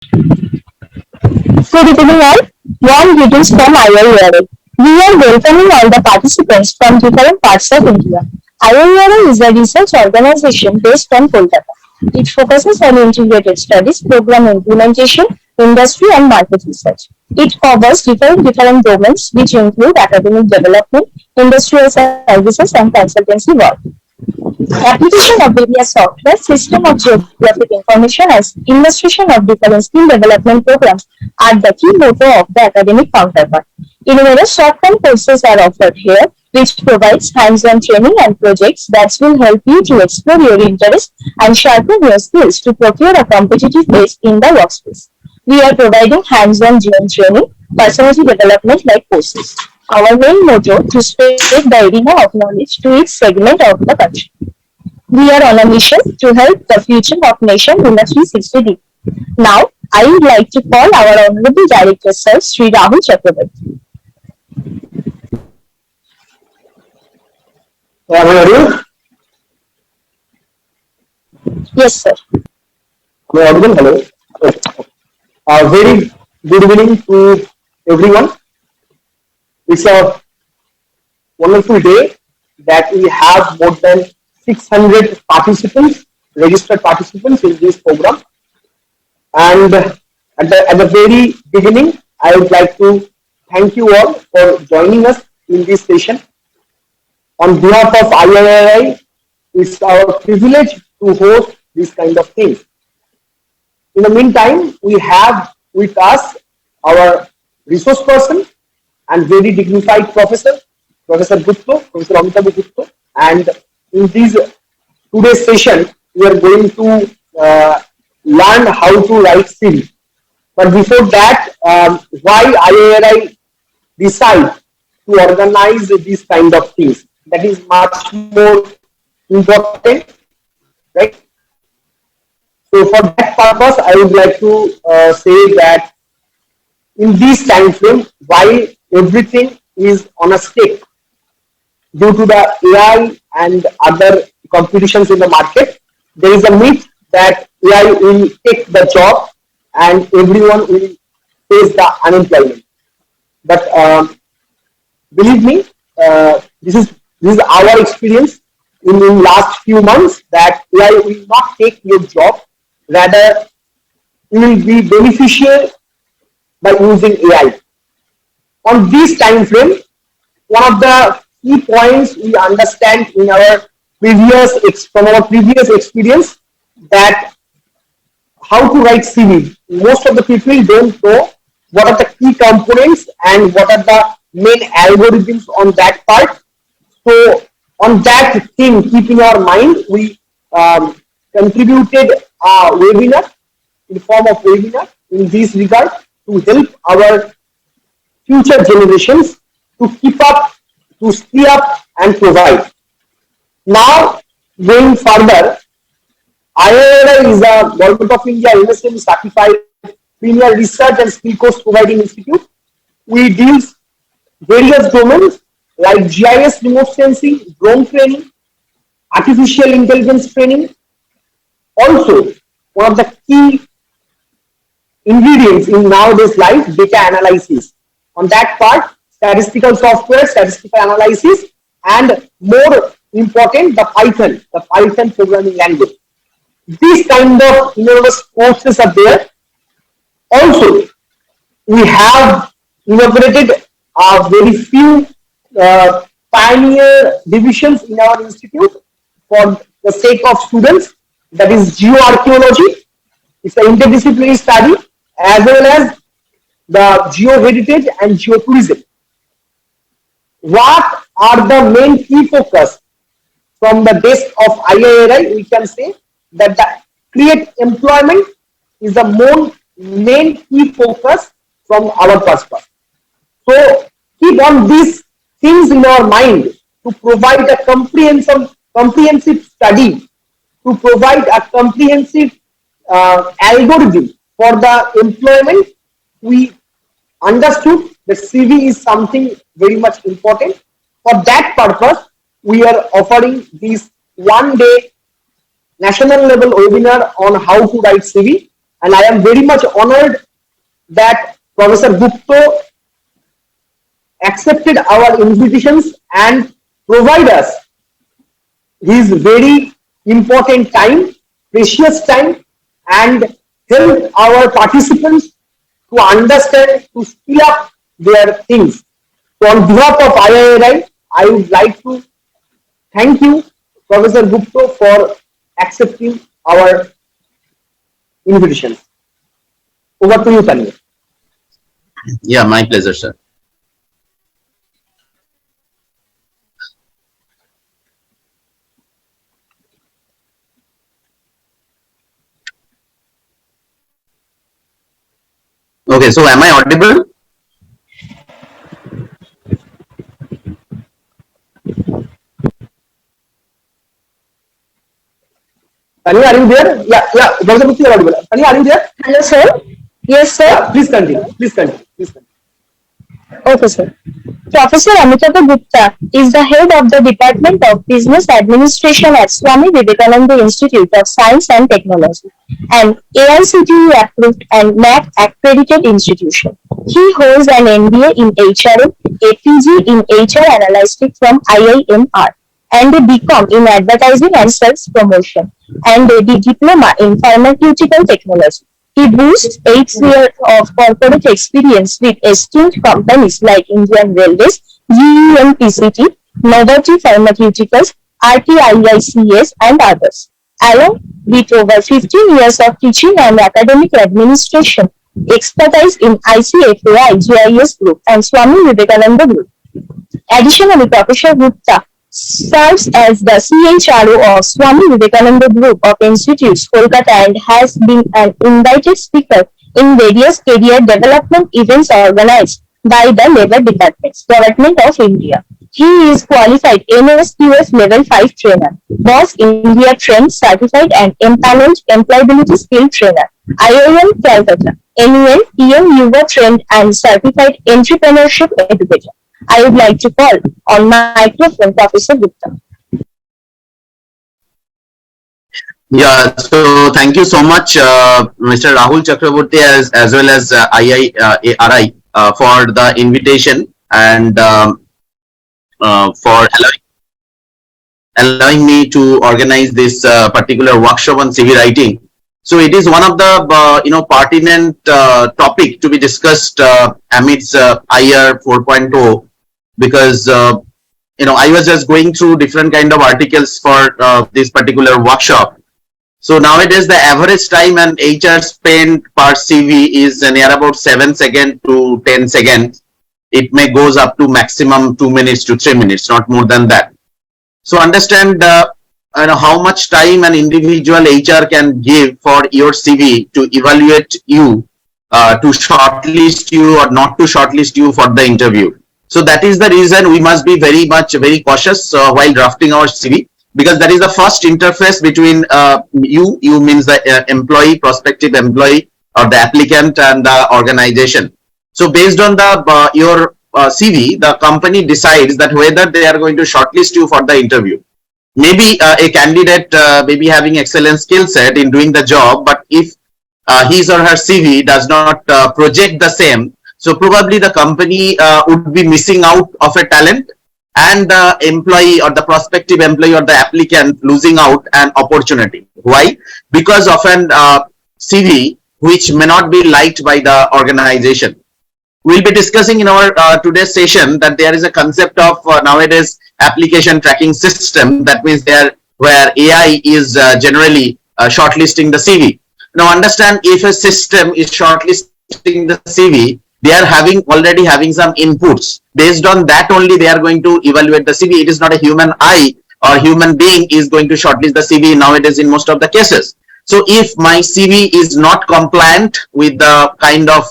Good evening all. Warm greetings from IIRA. We are welcoming all the participants from different parts of India. IIRA is a research organization based on Kolkata. It focuses on integrated studies, program implementation, industry and market research. It covers different domains which include academic development, industrial services and consultancy work. Application of various software, system of geographic information and illustration of different skill development programs are the key motto of the academic counterpart. Numerous short-term courses are offered here, which provides hands-on training and projects that will help you to explore your interests and sharpen your skills to procure a competitive place in the workspace. We are providing hands-on GM training, personality development like courses. Our main motto to spread the arena of knowledge to each segment of the country. We are on a mission to help the future of nation in a 360 degree. Now, I would like to call our Honorable Director Sir, Sri Rahul Chakrabarti. Am I audible? Yes, sir. Am I audible? Hello. Okay. Very good evening to everyone. It's a wonderful day that we have more than 600 participants, registered participants in this program. And at the very beginning, I would like to thank you all for joining us in this session. On behalf of IIRI, it's our privilege to host this kind of thing. In the meantime, we have with us our resource person and very dignified professor, Professor Gupta, Professor Amitabha Gupta. And in this today's session, we are going to learn how to write CV. But before that, why IIRI decide to organize these kind of things? That is much more important, right? So for that purpose, I would like to say that in this time frame, while everything is on a stake due to the AI and other competitions in the market, there is a myth that AI will take the job and everyone will face the unemployment. But believe me, this is our experience in last few months that AI will not take your job. Rather, you will be beneficial by using AI. On this time frame, one of the key points we understand in our from our previous experience that how to write CV. Most of the people don't know what are the key components and what are the main algorithms on that part. So on that thing, keep in our mind, we contributed a webinar in the form of webinar in this regard to help our future generations to keep up, to stay up and provide. Now, going further, IIRI is a Government of India MSME certified premier research and skill course providing institute. We deal various domains like GIS remote sensing, drone training, artificial intelligence training. Also, one of the key ingredients in nowadays life, data analysis. On that part, statistical software, statistical analysis, and more important, the Python programming language. These kind of enormous courses are there. Also, we have inaugurated very few pioneer divisions in our institute for the sake of students. That is geoarchaeology. It's an interdisciplinary study as well as the geo-heritage and geotourism. What are the main key focus from the desk of IIRI? We can say that the create employment is the main key focus from our perspective. So keep on these things in our mind to provide a comprehensive study, to provide a comprehensive algorithm for the employment. We understood that CV is something very much important. For that purpose, we are offering this one-day national level webinar on how to write CV. and I am very much honored that Professor Gupta accepted our invitations and provide us his very important time, precious time, and help our participants to understand, to speed up their things. So on behalf of IIRI, I would like to thank you, Professor Gupta, for accepting our invitation. Over to you, Tanya. Yeah, my pleasure, sir. Okay, so am I audible? Tanya, are you there? Yeah, Professor Gupta, you are audible. Tanya, are you there? Hello, sir. Yes, sir. Yeah, please continue. Please continue. Please continue. Okay, sir. Professor Amitabha Gupta is the head of the Department of Business Administration at Swami Vivekananda Institute of Science and Technology, an AICTE approved and NAC accredited institution. He holds an MBA in HRM, a PG in HR Analytics from IIMR, and a BCom in Advertising and Sales Promotion, and a diploma in Pharmaceutical Technology. He boasts 8 years of corporate experience with esteemed companies like Indian Railways, GEMPCT, Novartis Pharmaceuticals, RTIICS, and others, along with over 15 years of teaching and academic administration, expertise in ICFAI, GIS Group, and Swami Vivekananda Group. Additionally, Professor Gupta serves as the CHRO of Swami Vivekananda Group of Institutes, Kolkata, and has been an invited speaker in various career development events organized by the Labour Departments, Government of India. He is qualified NSQF Level 5 trainer, Boss India trained certified and empaneled employability skill trainer, IIM Calcutta, NUN PM Yuva trained and certified entrepreneurship educator. I would like to call on microphone Professor Gupta. Yeah, so thank you so much, Mr. Rahul Chakraborty, as well as IIRI for the invitation and for allowing me to organize this particular workshop on CV writing. So it is one of the pertinent topic to be discussed amidst IR 4.0, because I was just going through different kind of articles for this particular workshop. So nowadays the average time an HR spent per CV is near about 7 seconds to 10 seconds. It may goes up to maximum 2 minutes to 3 minutes, not more than that. So understand how much time an individual HR can give for your CV to evaluate you, to shortlist you or not to shortlist you for the interview. So that is the reason we must be very cautious while drafting our CV, because that is the first interface between you means the employee, prospective employee, or the applicant and the organization. So based on the your CV, the company decides that whether they are going to shortlist you for the interview. Maybe a candidate may be having excellent skill set in doing the job, but if his or her CV does not project the same, so probably the company would be missing out of a talent, and the employee or the prospective employee or the applicant losing out an opportunity. Why? Because of an CV which may not be liked by the organization. We'll be discussing in our today's session that there is a concept of nowadays application tracking system. That means there where AI is generally shortlisting the CV. Now understand, if a system is shortlisting the CV, they are already having some inputs. Based on that only they are going to evaluate the CV. It is not a human eye or human being is going to shortlist the CV nowadays in most of the cases. So if my CV is not compliant with the kind of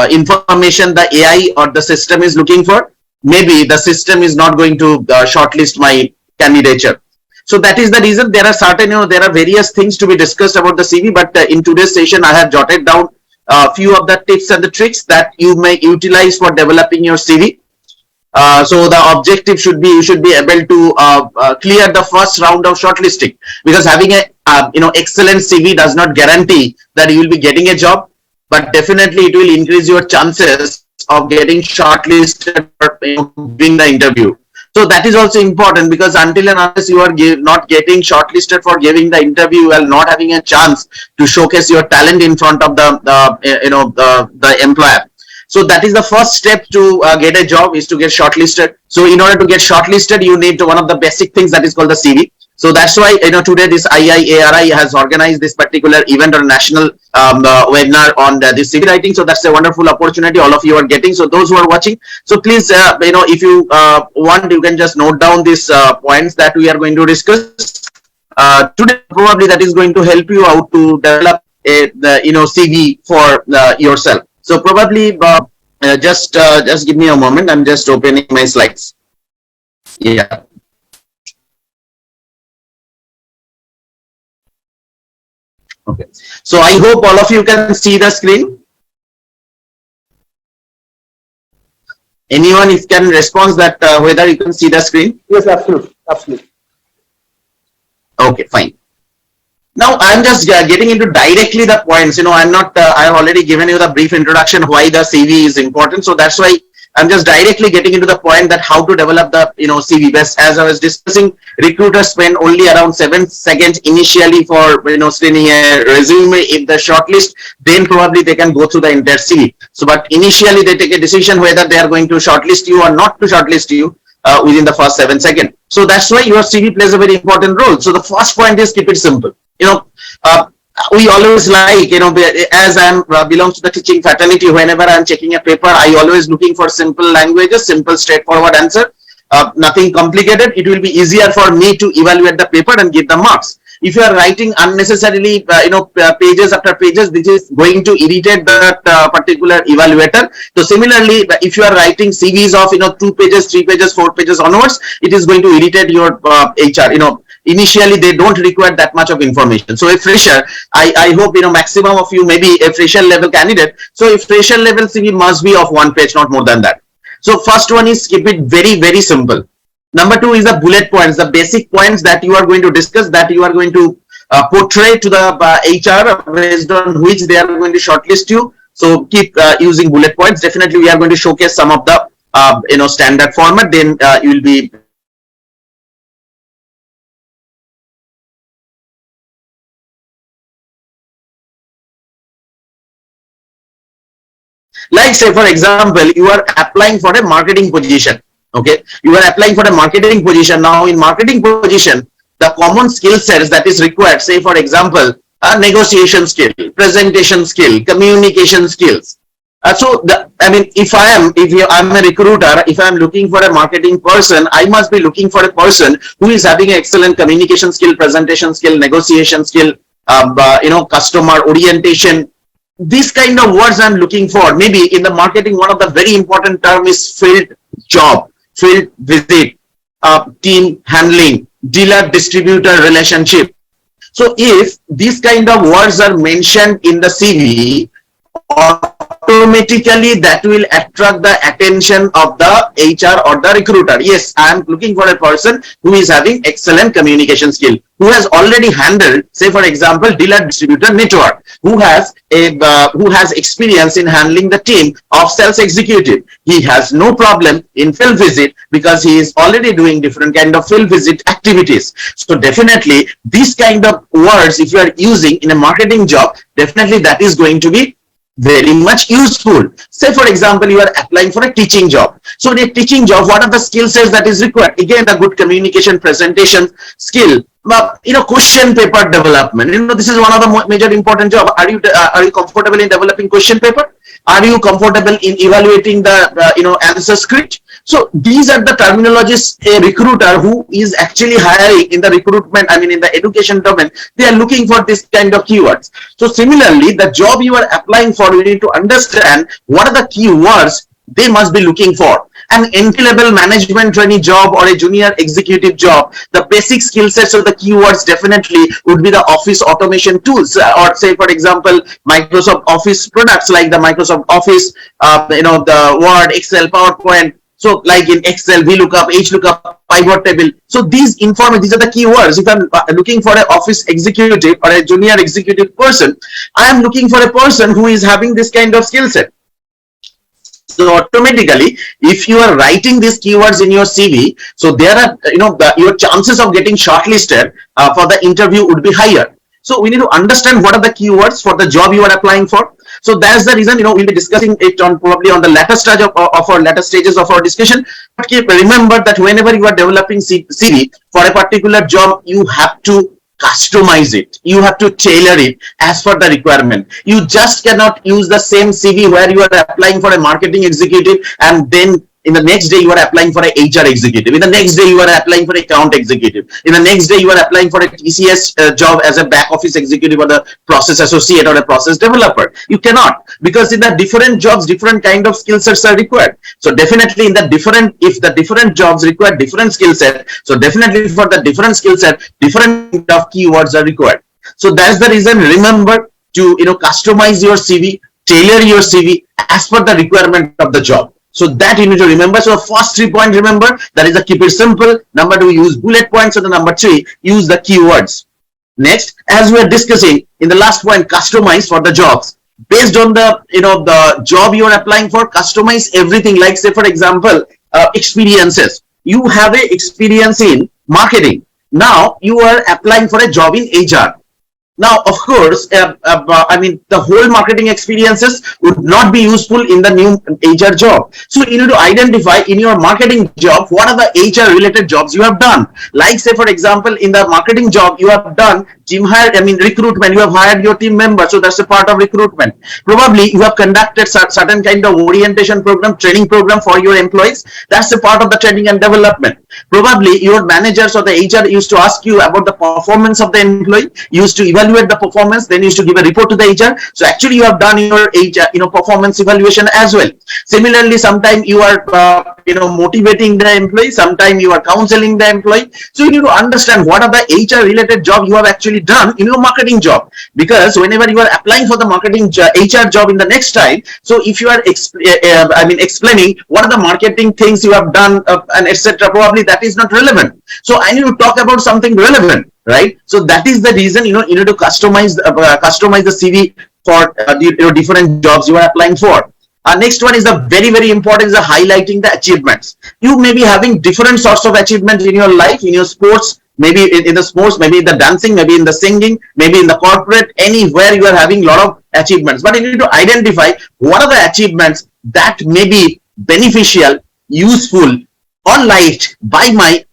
information the AI or the system is looking for, maybe the system is not going to shortlist my candidature. So that is the reason there are certain, there are various things to be discussed about the CV, but in today's session I have jotted down a few of the tips and the tricks that you may utilize for developing your CV. So the objective should be, you should be able to clear the first round of shortlisting, because having a excellent CV does not guarantee that you will be getting a job, but definitely it will increase your chances of getting shortlisted or giving the interview. So that is also important, because until and unless you are not getting shortlisted for giving the interview, you are not having a chance to showcase your talent in front of the employer. So that is the first step to get a job, is to get shortlisted. So in order to get shortlisted, you need one of the basic things that is called the CV. So that's why today this IIARI has organized this particular event or national webinar on this CV writing. So that's a wonderful opportunity all of you are getting. So those who are watching, so please if you want, you can just note down these points that we are going to discuss today. Probably that is going to help you out to develop a CV for yourself. So probably just give me a moment. I'm just opening my slides. Yeah. Okay. So I hope all of you can see the screen. Anyone if can respond that whether you can see the screen? Yes, absolutely, absolutely. Okay, fine. Now I'm just getting into directly the points. I'm not. I've already given you the brief introduction why the CV is important. So that's why I'm just directly getting into the point that how to develop the CV best. As I was discussing, recruiters spend only around 7 seconds initially for screening a resume. If the shortlist, then probably they can go through the entire CV. So, but initially they take a decision whether they are going to shortlist you or not to shortlist you within the first 7 seconds. So that's why your CV plays a very important role. So the first point is keep it simple. We always like, as I'm belongs to the teaching fraternity, whenever I'm checking a paper, I always looking for simple languages, simple straightforward answer, nothing complicated. It will be easier for me to evaluate the paper and give the marks. If you are writing unnecessarily, pages after pages, this is going to irritate that particular evaluator. So similarly, if you are writing CVs of 2 pages, 3 pages, 4 pages onwards, it is going to irritate your HR. Initially they don't require that much of information. So a fresher, I hope maximum of you may be a fresher level candidate. So a fresher level CV must be of 1 page, not more than that. So first one is keep it very, very simple. Number 2 is the bullet points, the basic points that you are going to discuss, that you are going to portray to the HR, based on which they are going to shortlist you. So keep using bullet points. Definitely we are going to showcase some of the standard format. Then you will be like, say for example, you are applying for a marketing position. Okay, you are applying for a marketing position. Now in marketing position, the common skill sets that is required, say for example, a negotiation skill, presentation skill, communication skills. If I'm a recruiter, if I'm looking for a marketing person, I must be looking for a person who is having an excellent communication skill, presentation skill, negotiation skill, customer orientation. These kind of words I'm looking for. Maybe in the marketing, one of the very important term is field job, field visit, team handling, dealer distributor relationship. So if these kind of words are mentioned in the CV, automatically that will attract the attention of the HR or the recruiter. Yes, I am looking for a person who is having excellent communication skill, who has already handled, say for example, dealer distributor network, who has experience in handling the team of sales executive. He has no problem in field visit because he is already doing different kind of field visit activities. So definitely these kind of words, if you are using in a marketing job, definitely that is going to be very much useful. Say for example, you are applying for a teaching job. So in a teaching job, what are the skill sets that is required? Again, the good communication, presentation skill, question paper development. This is one of the major important job. Are you comfortable in developing question paper? Are you comfortable in evaluating the answer script? So these are the terminologies a recruiter who is actually hiring in the recruitment, in the education domain, they are looking for this kind of keywords. So similarly, the job you are applying for, you need to understand what are the keywords they must be looking for. An entry-level management trainee job or a junior executive job, the basic skill sets of the keywords definitely would be the office automation tools, or say for example, Microsoft Office products like the Microsoft Office, the Word, Excel, PowerPoint. So like in Excel, VLOOKUP, HLOOKUP, pivot table. So these are the keywords. If I'm looking for an office executive or a junior executive person, I am looking for a person who is having this kind of skill set. So automatically, if you are writing these keywords in your CV, so there are, your chances of getting shortlisted for the interview would be higher. So we need to understand what are the keywords for the job you are applying for. So that's the reason, we'll be discussing it on probably on the latter stage of our latter stages of our discussion. But remember that whenever you are developing CV for a particular job, you have to customize it. You have to tailor it as per the requirement. You just cannot use the same CV where you are applying for a marketing executive and then in the next day you are applying for an HR executive. In the next day you are applying for an account executive. In the next day you are applying for a TCS job as a back office executive or the process associate or a process developer. You cannot, because in the different jobs, different kind of skill sets are required. So definitely in the different, if the different jobs require different skill set, so definitely for the different skill set, different of keywords are required. So that's the reason, remember to customize your CV, tailor your CV as per the requirement of the job. So that you need to remember. So first 3 points, remember, that is a keep it simple. Number 2, use bullet points. And the number 3, use the keywords. Next, as we are discussing in the last point, customize for the jobs. Based on the the job you are applying for, customize everything. Like say for example, experiences. You have a experience in marketing. Now you are applying for a job in HR. Now, of course, I mean, the whole marketing experiences would not be useful in the new HR job. So you need to identify in your marketing job, what are the HR related jobs you have done. Like say, for example, in the marketing job, you have done team hire, I mean, recruitment, you have hired your team member. So that's a part of recruitment. Probably you have conducted certain kind of orientation program, training program for your employees. That's a part of the training and development. Probably your managers or the HR used to ask you about the performance of the employee, used to evaluate the performance, then used to give a report to the HR. So actually you have done your HR, performance evaluation as well. Similarly, sometimes you are, motivating the employee, sometimes you are counseling the employee. So you need to understand what are the HR related job you have actually done in your marketing job. Because whenever you are applying for the marketing HR job in the next time, so if you are explaining what are the marketing things you have done and etc., probably that is not relevant. So I need to talk about something relevant, right? So that is the reason, you need to customize the CV for different jobs you are applying for. Next one is the very, very important, is the highlighting the achievements. You may be having different sorts of achievements in your life, in your sports, maybe in the sports, maybe in the dancing, maybe in the singing, maybe in the corporate, anywhere you are having a lot of achievements. But you need to identify what are the achievements that may be beneficial, useful, or liked by my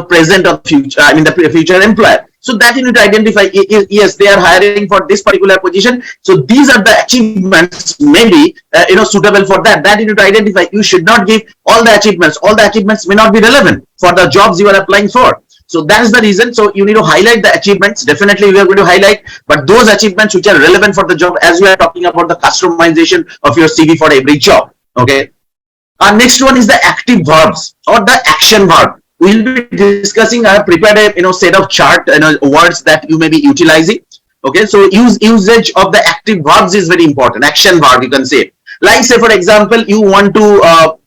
present or future, the future employer. So that you need to identify, yes, they are hiring for this particular position. So these are the achievements maybe, suitable for that. That you need to identify. You should not give all the achievements. All the achievements may not be relevant for the jobs you are applying for. So that's the reason. So you need to highlight the achievements. Definitely we are going to highlight, but those achievements which are relevant for the job, as we are talking about the customization of your CV for every job. Okay. Next one is the active verbs or the action verb. We'll be discussing. I have prepared a set of chart words that you may be utilizing. Okay, so usage of the active verbs is very important. Action verb, you can say. Like say for example, you want to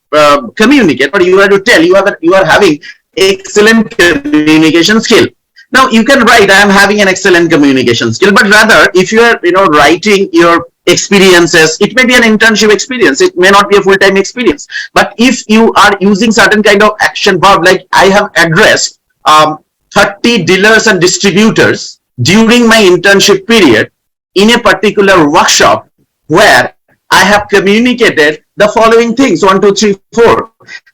communicate, or you want to tell you are having excellent communication skill. Now you can write, I am having an excellent communication skill, but rather if you are writing your experiences, it may be an internship experience, it may not be a full-time experience. But if you are using certain kind of action verb, like I have addressed 30 dealers and distributors during my internship period in a particular workshop where I have communicated the following things, 1, 2, 3, 4.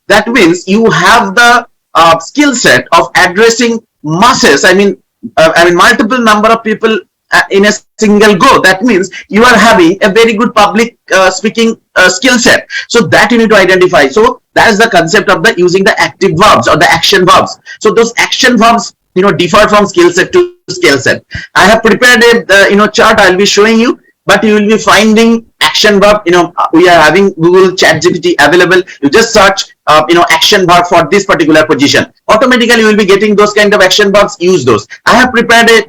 That means you have the skill set of addressing masses, multiple number of people in a single go. That means you are having a very good public speaking skill set. So that you need to identify. So that is the concept of the using the active verbs or the action verbs. So those action verbs differ from skill set to skill set. I have prepared a chart I'll be showing you, but you will be finding action verb. We are having Google ChatGPT available. You just search action verb for this particular position. Automatically you will be getting those kind of action verbs. Use those. I have prepared a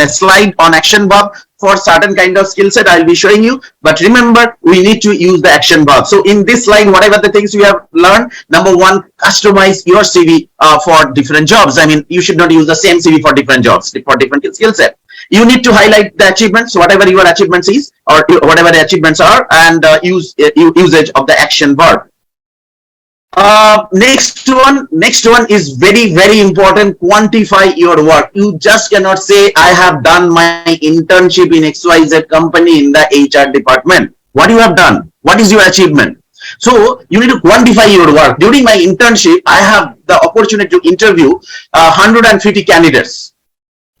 slide on action verb for certain kind of skill set. I'll be showing you. But remember, we need to use the action verb. So in this line, whatever the things we have learned, number one, customize your CV for different jobs. I mean, you should not use the same CV for different jobs, for different skill set. You need to highlight the achievements, whatever your achievements is, or whatever the achievements are, and usage of the action verb. Next one is very important. Quantify your work. You just cannot say I have done my internship in XYZ company in the HR department. What you have done? What is your achievement? So you need to quantify your work. During my internship, I have the opportunity to interview 150 candidates,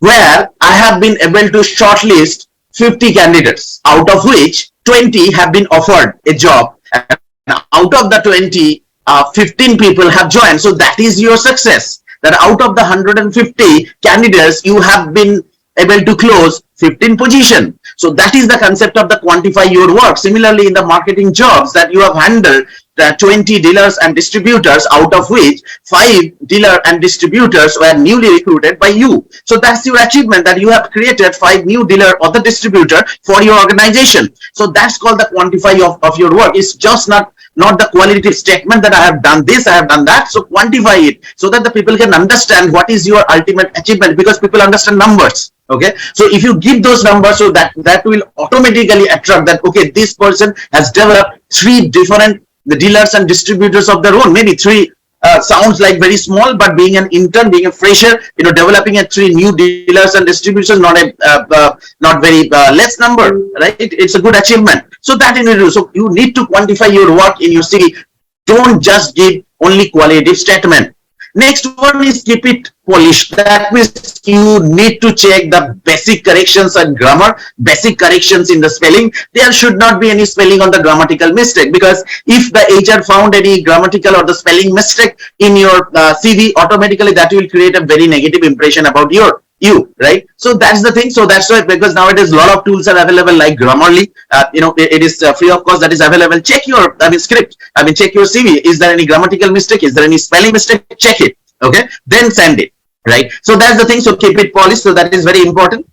where I have been able to shortlist 50 candidates, out of which 20 have been offered a job, and out of the 20, 15 people have joined. So that is your success, that out of the 150 candidates, you have been able to close 15 position. So that is the concept of the quantify your work. Similarly, in the marketing jobs that you have handled, 20 dealers and distributors, out of which 5 dealer and distributors were newly recruited by you. So that's your achievement, that you have created 5 new dealer or the distributor for your organization. So that's called the quantify of your work. It's just not the qualitative statement that I have done this, I have done that. So quantify it so that the people can understand what is your ultimate achievement, because people understand numbers. Okay, so if you give those numbers, so that will automatically attract that, okay, this person has developed 3 different dealers and distributors of their own. Maybe 3 sounds like very small, but being an intern, being a fresher, developing 3 new dealers and distributors, not very less number, right? It's a good achievement. So that you need to do. So you need to quantify your work in your CV. Don't just give only qualitative statement. Next one is keep it polished. That means you need to check the basic corrections and grammar, basic corrections in the spelling. There should not be any spelling on the grammatical mistake, because if the HR found any grammatical or the spelling mistake in your CV, automatically that will create a very negative impression about you, right? So that's the thing. So that's why, because nowadays a lot of tools are available, like Grammarly, it is free of cost, that is available. Check your script, check your CV. Is there any grammatical mistake? Is there any spelling mistake? Check it. Okay, then send it, right? So that's the thing. So keep it polished. So that is very important.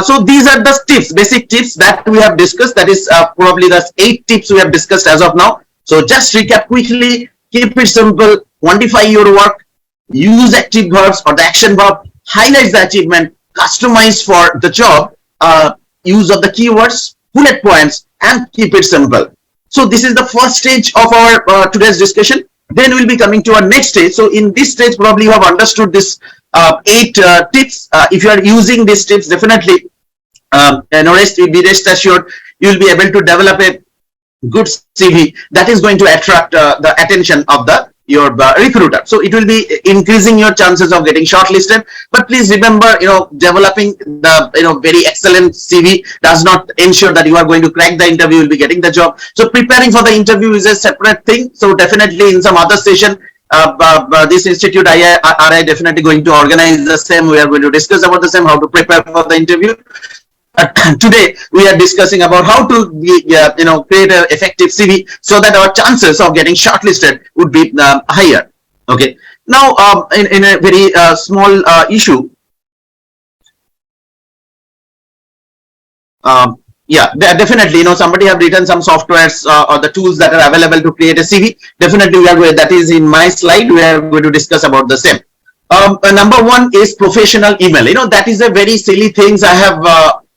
So these are the tips, basic tips that we have discussed. That is probably the 8 tips we have discussed as of now. So just recap quickly. Keep it simple. Quantify your work. Use active verbs or the action verb. Highlight the achievement. Customize for the job. Use of the keywords, bullet points, and keep it simple. So this is the first stage of our today's discussion. Then we'll be coming to our next stage. So in this stage, probably you have understood this 8 tips. If you are using these tips, definitely, rest assured, you will be able to develop a good CV that is going to attract the attention of your recruiter. So it will be increasing your chances of getting shortlisted. But please remember, developing the very excellent CV does not ensure that you are going to crack the interview, you will be getting the job. So preparing for the interview is a separate thing. So definitely in some other session, this institute RI definitely going to organize the same. We are going to discuss about the same, how to prepare for the interview. Today we are discussing about how to create an effective CV so that our chances of getting shortlisted would be higher. Okay. Now in a very small issue, definitely, somebody have written some softwares or the tools that are available to create a CV. Definitely, that is in my slide. We are going to discuss about the same. Number 1 is professional email. That is a very silly things I have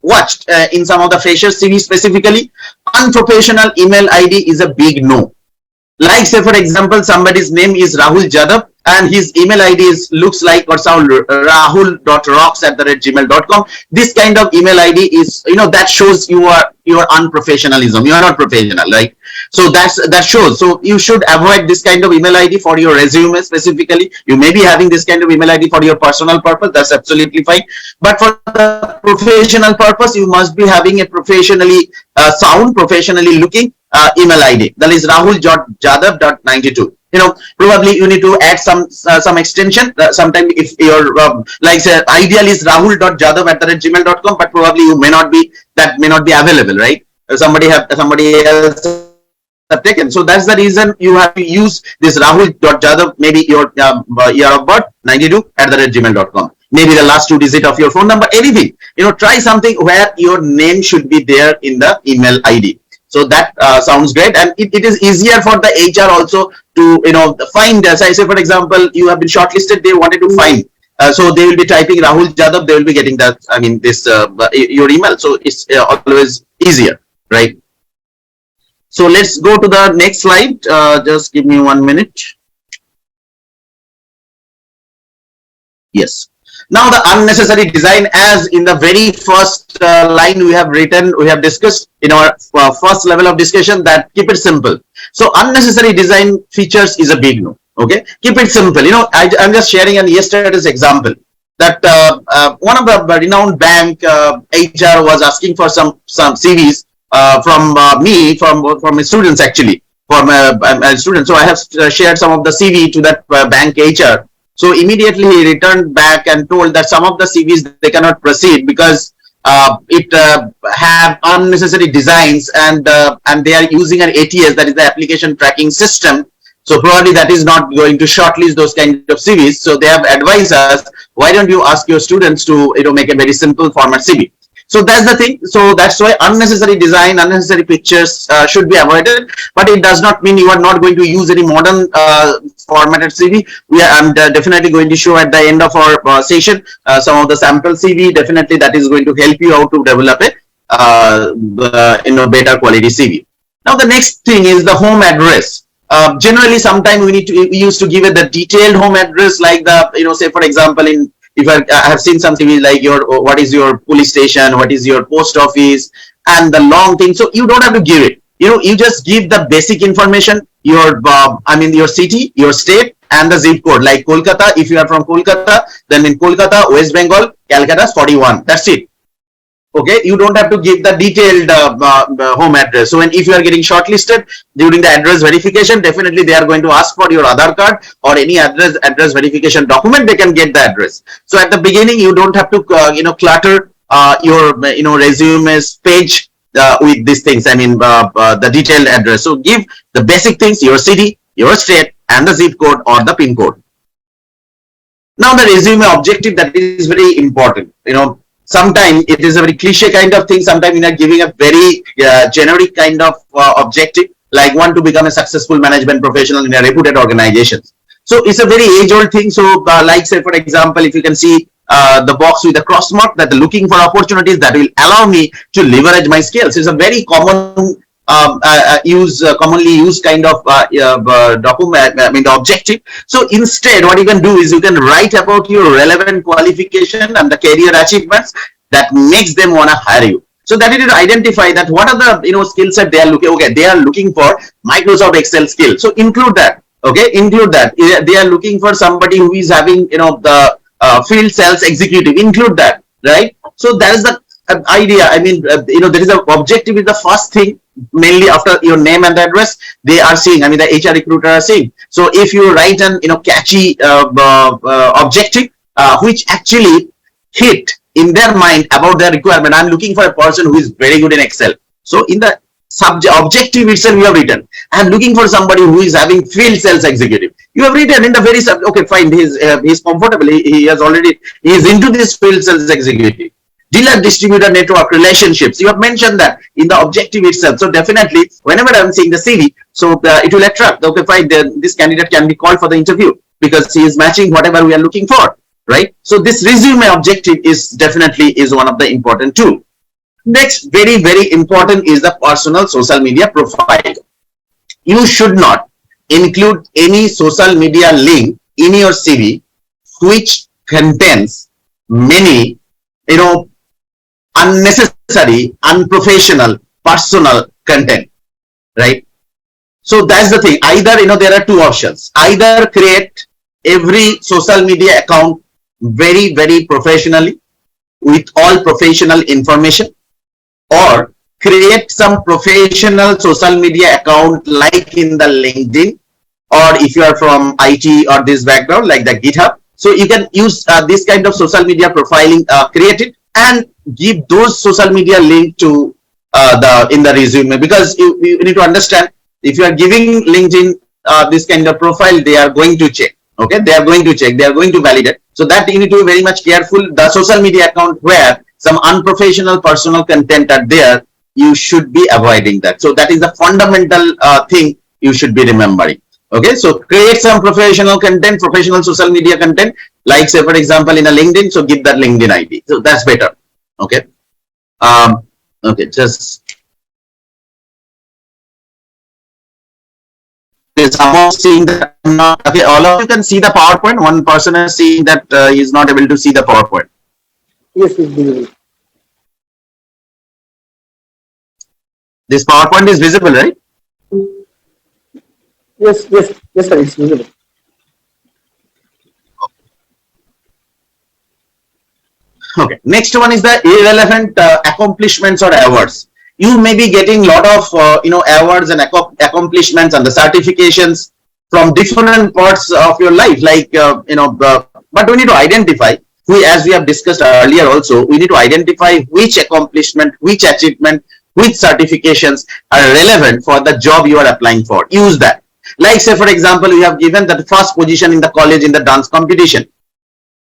watched in some of the freshers CV specifically. Unprofessional email ID is a big no. Like, say for example, somebody's name is Rahul Jadhav and his email ID looks like or sound rahul.rocks@gmail.com. This kind of email ID is, that shows your unprofessionalism. You are not professional, right? So that shows. So you should avoid this kind of email ID for your resume specifically. You may be having this kind of email ID for your personal purpose. That's absolutely fine. But for the professional purpose, you must be having a professionally sound, professionally looking email ID. That is rahul.jadhav.92. Probably you need to add some extension. Sometimes if your like say ideal is rahul.jadhav@gmail.com, but probably you may not be, that may not be available, right? Somebody else have taken. So that's the reason you have to use this rahul.jadhav, maybe your year of birth 92 @gmail.com. maybe the last two digit of your phone number, anything. Try something where your name should be there in the email ID. So that sounds great, and it is easier for the HR also to find. As I say, for example, you have been shortlisted, they wanted to find. So they will be typing Rahul Jadhav, they will be getting that, this your email. So it's always easier, right? So let's go to the next slide. Just give me 1 minute. Yes. Now the unnecessary design, as in the very first line we have written, we have discussed in our first level of discussion, that keep it simple. So unnecessary design features is a big no. Okay, keep it simple. I'm just sharing an yesterday's example that one of the renowned bank HR was asking for some CVs from me, from my students, actually, from a student. So I have shared some of the CV to that bank HR. So immediately he returned back and told that some of the CVs they cannot proceed because it have unnecessary designs, and they are using an ATS, that is the application tracking system. So probably that is not going to shortlist those kind of CVs. So they have advised us, why don't you ask your students to make a very simple format CV. So that's the thing. So that's why unnecessary design, unnecessary pictures should be avoided. But it does not mean you are not going to use any modern formatted CV. I'm definitely going to show at the end of our session some of the sample CV. Definitely that is going to help you out to develop a better quality CV. Now the next thing is the home address. Generally, sometimes we used to give it the detailed home address, like the say for example, if I have seen some CVs like what is your police station, what is your post office, and the long thing. So you don't have to give it. You just give the basic information, your your city, your state, and the zip code. Like Kolkata, if you are from Kolkata, then in Kolkata, West Bengal, Calcutta 41. That's it. Okay, you don't have to give the detailed home address. So if you are getting shortlisted during the address verification, definitely they are going to ask for your Aadhaar card or any address verification document. They can get the address. So at the beginning, you don't have to clutter your resumes page with these things. The detailed address. So give the basic things: your city, your state, and the zip code or the pin code. Now the resume objective, that is very important. Sometimes it is a very cliche kind of thing. Sometimes you are giving a very generic kind of objective, like want to become a successful management professional in a reputed organization. So it's a very age-old thing. So like say for example, if you can see the box with the cross mark, that looking for opportunities that will allow me to leverage my skills. It's a very common commonly used kind of document, the objective. So instead, what you can do is you can write about your relevant qualification and the career achievements that makes them want to hire you. So that it will identify that what are the skill set they are looking. Okay, they are looking for Microsoft Excel skill. So include that. Okay, include that. They are looking for somebody who is having the field sales executive. Include that, right? So that is the idea. There is an objective is the first thing. Mainly after your name and the address, they are seeing. The HR recruiter are seeing. So if you write an catchy objective, which actually hit in their mind about their requirement. I'm looking for a person who is very good in Excel. So in the objective itself, you have written, I'm looking for somebody who is having field sales executive. You have written in the very okay, fine. He's comfortable. He is into this field sales executive. Dealer distributor network relationships, you have mentioned that in the objective itself. So definitely whenever I'm seeing the CV, so it will attract, okay fine, this candidate can be called for the interview because he is matching whatever we are looking for, right? So this resume objective is definitely one of the important tool. Next, very very important is the personal social media profile. You should not include any social media link in your CV which contains many unnecessary, unprofessional, personal content, right? So that's the thing. Either there are two options. Either create every social media account very very professionally with all professional information, or create some professional social media account like in the LinkedIn, or if you are from IT or this background like the GitHub. So you can use this kind of social media profiling, create it and give those social media link to in the resume, because you need to understand, if you are giving LinkedIn this kind of profile, they are going to check. Okay, they are going to check, they are going to validate. So that you need to be very much careful. The social media account where some unprofessional personal content are there, you should be avoiding that. So that is the fundamental thing you should be remembering. Okay, so create some professional content, professional social media content, like say for example in a LinkedIn. So give that LinkedIn ID. So that's better. Okay. Okay, just someone seeing that I'm not okay. All of you can see the PowerPoint. One person is seeing that he is not able to see the PowerPoint. Yes, it's visible. This PowerPoint is visible, right? Yes, yes, yes, sir, it's visible. Okay. Next one is the irrelevant accomplishments or awards. You may be getting a lot of awards and accomplishments and the certifications from different parts of your life, like but we need to identify. As we have discussed earlier, also we need to identify which accomplishment, which achievement, which certifications are relevant for the job you are applying for. Use that. Like say for example, you have given that first position in the college in the dance competition.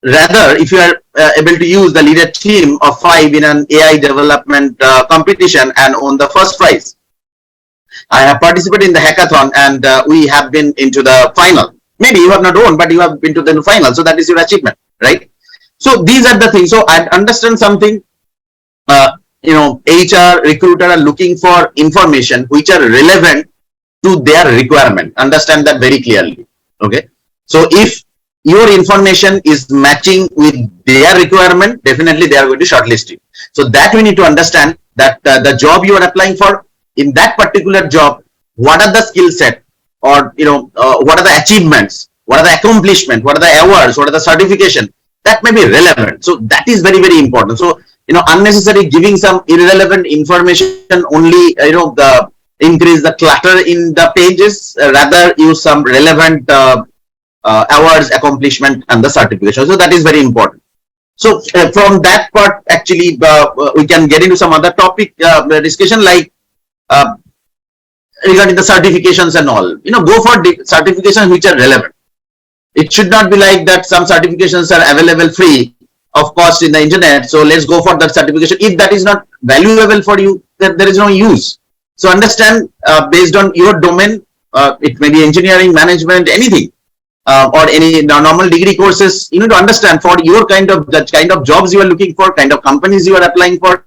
Rather, if you are able to use the leader team of 5 in an AI development competition and won the first prize. I have participated in the hackathon and we have been into the final. Maybe you have not won, but you have been to the final. So that is your achievement, right? So these are the things. So I understand something. HR recruiter are looking for information which are relevant to their requirement. Understand that very clearly. Okay. So if your information is matching with their requirement, definitely they are going to shortlist you. So that we need to understand that the job you are applying for, in that particular job, what are the skill set, or what are the achievements, what are the accomplishments, what are the awards, what are the certification that may be relevant. So that is very, very important. So unnecessary giving some irrelevant information only the increase the clutter in the pages. Rather use some relevant awards, accomplishment, and the certification. So that is very important. So from that part, actually, we can get into some other topic discussion, like regarding the certifications and all. Go for certifications which are relevant. It should not be like that some certifications are available free of cost in the internet. So let's go for that certification. If that is not valuable for you, then there is no use. So understand based on your domain, it may be engineering, management, anything. Or any normal degree courses, you need to understand for your kind of jobs you are looking for, kind of companies you are applying for.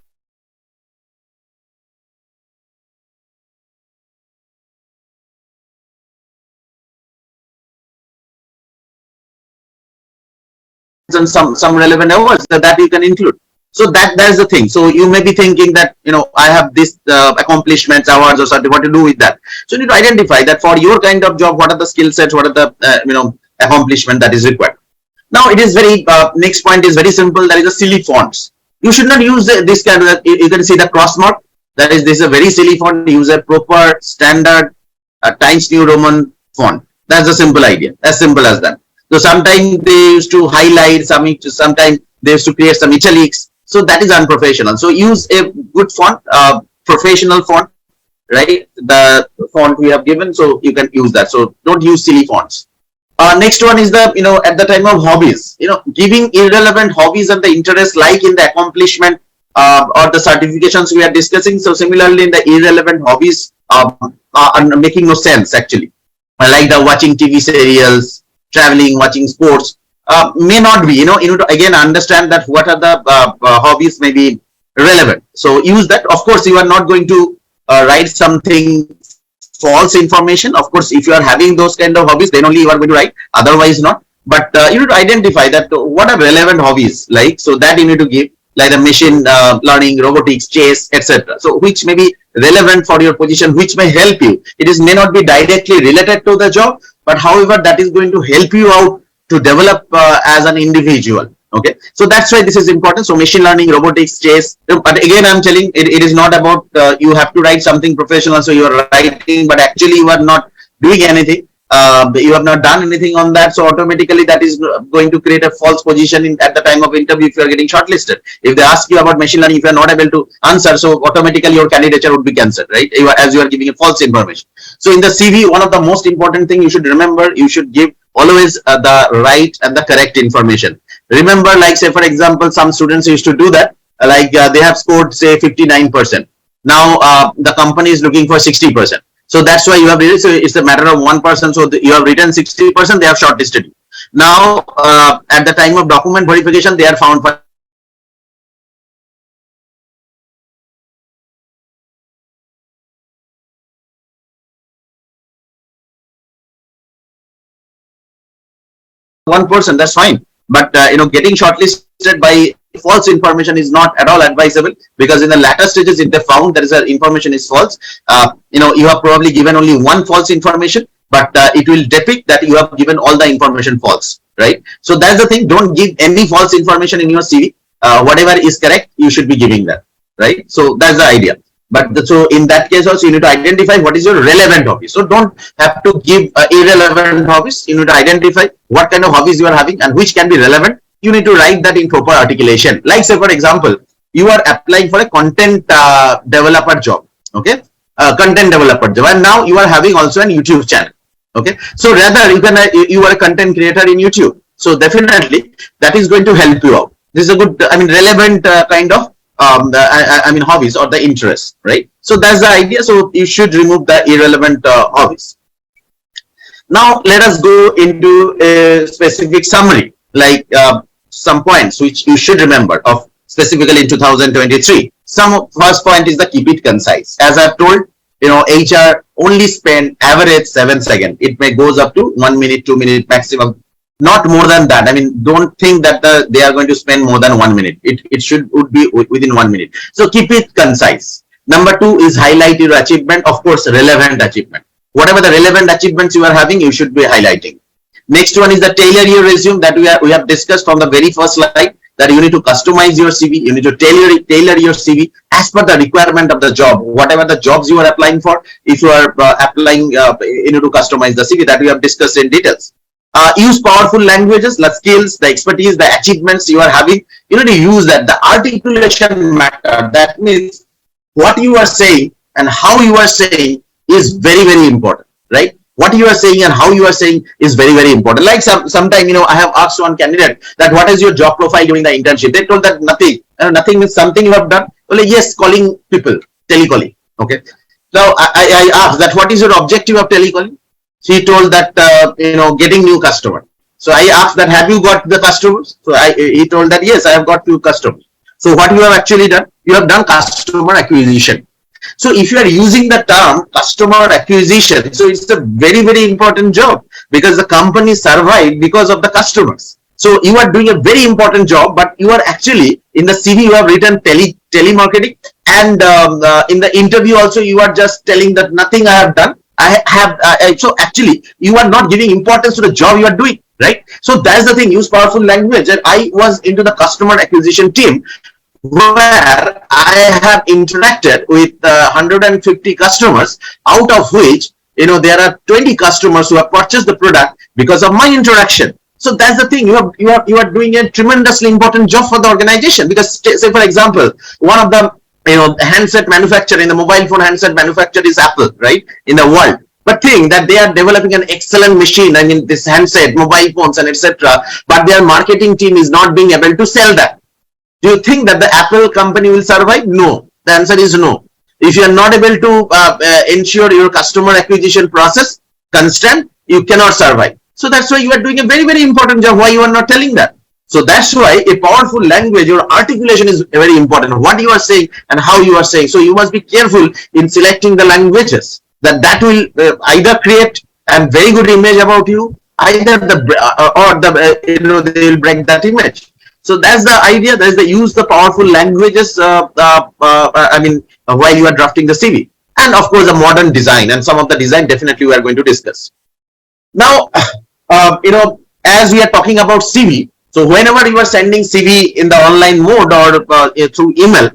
And some relevant awards that you can include. So that is the thing. So you may be thinking that I have this accomplishments, awards, or something. What to do with that? So you need to identify that for your kind of job, what are the skill sets, what are the accomplishment that is required. Now it is very next point is very simple. That is a silly fonts. You should not use this kind of. You can see the cross mark. That is, this is a very silly font. Use a proper standard Times New Roman font. That's a simple idea. As simple as that. So sometimes they used to highlight, sometimes they used to create some italics. So that is unprofessional. So use a good font, professional font, right? The font we have given, so you can use that. So don't use silly fonts. Next one is the, at the time of hobbies, giving irrelevant hobbies and the interest, like in the accomplishment or the certifications we are discussing. So similarly in the irrelevant hobbies are making no sense actually. Like the watching TV serials, traveling, watching sports, may not be, you need to again understand that what are the hobbies may be relevant. So use that. Of course, you are not going to write something false information. Of course, if you are having those kind of hobbies, then only you are going to write, otherwise not. But you need to identify that what are relevant hobbies, like, so that you need to give, like the machine learning, robotics, chess, etc. So which may be relevant for your position, which may help you. It is may not be directly related to the job, but however that is going to help you out to develop as an individual. Okay, so that's why this is important. So machine learning, robotics, chess. But again, I'm telling it is not about you have to write something professional, so you are writing, but actually you are not doing anything. You have not done anything on that, so automatically that is going to create a false position at the time of interview if you are getting shortlisted. If they ask you about machine learning, if you are not able to answer, so automatically your candidature would be cancelled, right? As you are giving a false information. So in the CV, one of the most important thing you should remember, you should give always the right and the correct information. Remember, like say for example, some students used to do that, they have scored say 59%. Now the company is looking for 60%. So that's why you have so it's a matter of 1%. So you have written 60%, they have shortlisted you. Now at the time of document verification, they are found for 1%, that's fine. But getting shortlisted by false information is not at all advisable, because in the latter stages, if they found that is information is false, you have probably given only one false information, but it will depict that you have given all the information false, right? So that's the thing. Don't give any false information in your CV. Whatever is correct, you should be giving that, right? So that's the idea. But so in that case also, you need to identify what is your relevant hobby. So don't have to give irrelevant hobbies. You need to identify what kind of hobbies you are having and which can be relevant. You need to write that in proper articulation. Like say for example, you are applying for a content developer job. Okay, content developer job, and now you are having also an YouTube channel. Okay, so rather you are a content creator in YouTube. So definitely that is going to help you out. This is a good, relevant kind of hobbies or the interests, right? So that's the idea. So you should remove the irrelevant hobbies. Now let us go into a specific summary, like some points which you should remember of specifically in 2023. Some first point is the keep it concise. As I've told, HR only spend average 7 seconds. It may goes up to 1 minute, 2 minutes maximum. Not more than that. Don't think that they are going to spend more than 1 minute. It would be within 1 minute. So keep it concise. Number two is highlight your achievement. Of course, relevant achievement. Whatever the relevant achievements you are having, you should be highlighting. Next one is the tailor your resume that we have discussed from the very first slide, that you need to customize your CV. You need to tailor your CV as per the requirement of the job. Whatever the jobs you are applying for, if you are applying, you need to customize the CV that we have discussed in details. Use powerful languages, the skills, the expertise, the achievements you are having. You need to use that. The articulation matter. That means what you are saying and how you are saying is very, very important, right? What you are saying and how you are saying is very, very important. Like sometime, I have asked one candidate that what is your job profile during the internship? They told that nothing. Nothing means something you have done. Well, yes, calling people, telecalling. Okay. Now I asked that what is your objective of telecalling? She told that getting new customer. So I asked that have you got the customers? So he told that yes, I have got few customers. So what you have actually done? You have done customer acquisition. So if you are using the term customer acquisition, so it's a very, very important job, because the company survived because of the customers. So you are doing a very important job, but you are actually in the CV you have written telemarketing, and in the interview also you are just telling that nothing I have done. So actually you are not giving importance to the job you are doing, right? So that's the thing. Use powerful language. And I was into the customer acquisition team, where I have interacted with 150 customers, out of which there are 20 customers who have purchased the product because of my interaction. So that's the thing. You are doing a tremendously important job for the organization, because say for example, one of the handset manufacturer, in the mobile phone handset manufacturer is Apple, right, in the world. But think that they are developing an excellent machine, this handset, mobile phones, and etc. But their marketing team is not being able to sell that. Do you think that the Apple company will survive? No. The answer is no. If you are not able to ensure your customer acquisition process constant, you cannot survive. So that's why you are doing a very, very important job. Why you are not telling that? So that's why a powerful language, your articulation is very important. What you are saying and how you are saying. So you must be careful in selecting the languages that will either create a very good image about you, either they will break that image. So that's the idea. That's the use the powerful languages. While you are drafting the CV, and of course the modern design, and some of the design definitely we are going to discuss. Now, as we are talking about CV, so whenever you are sending CV in the online mode or through email,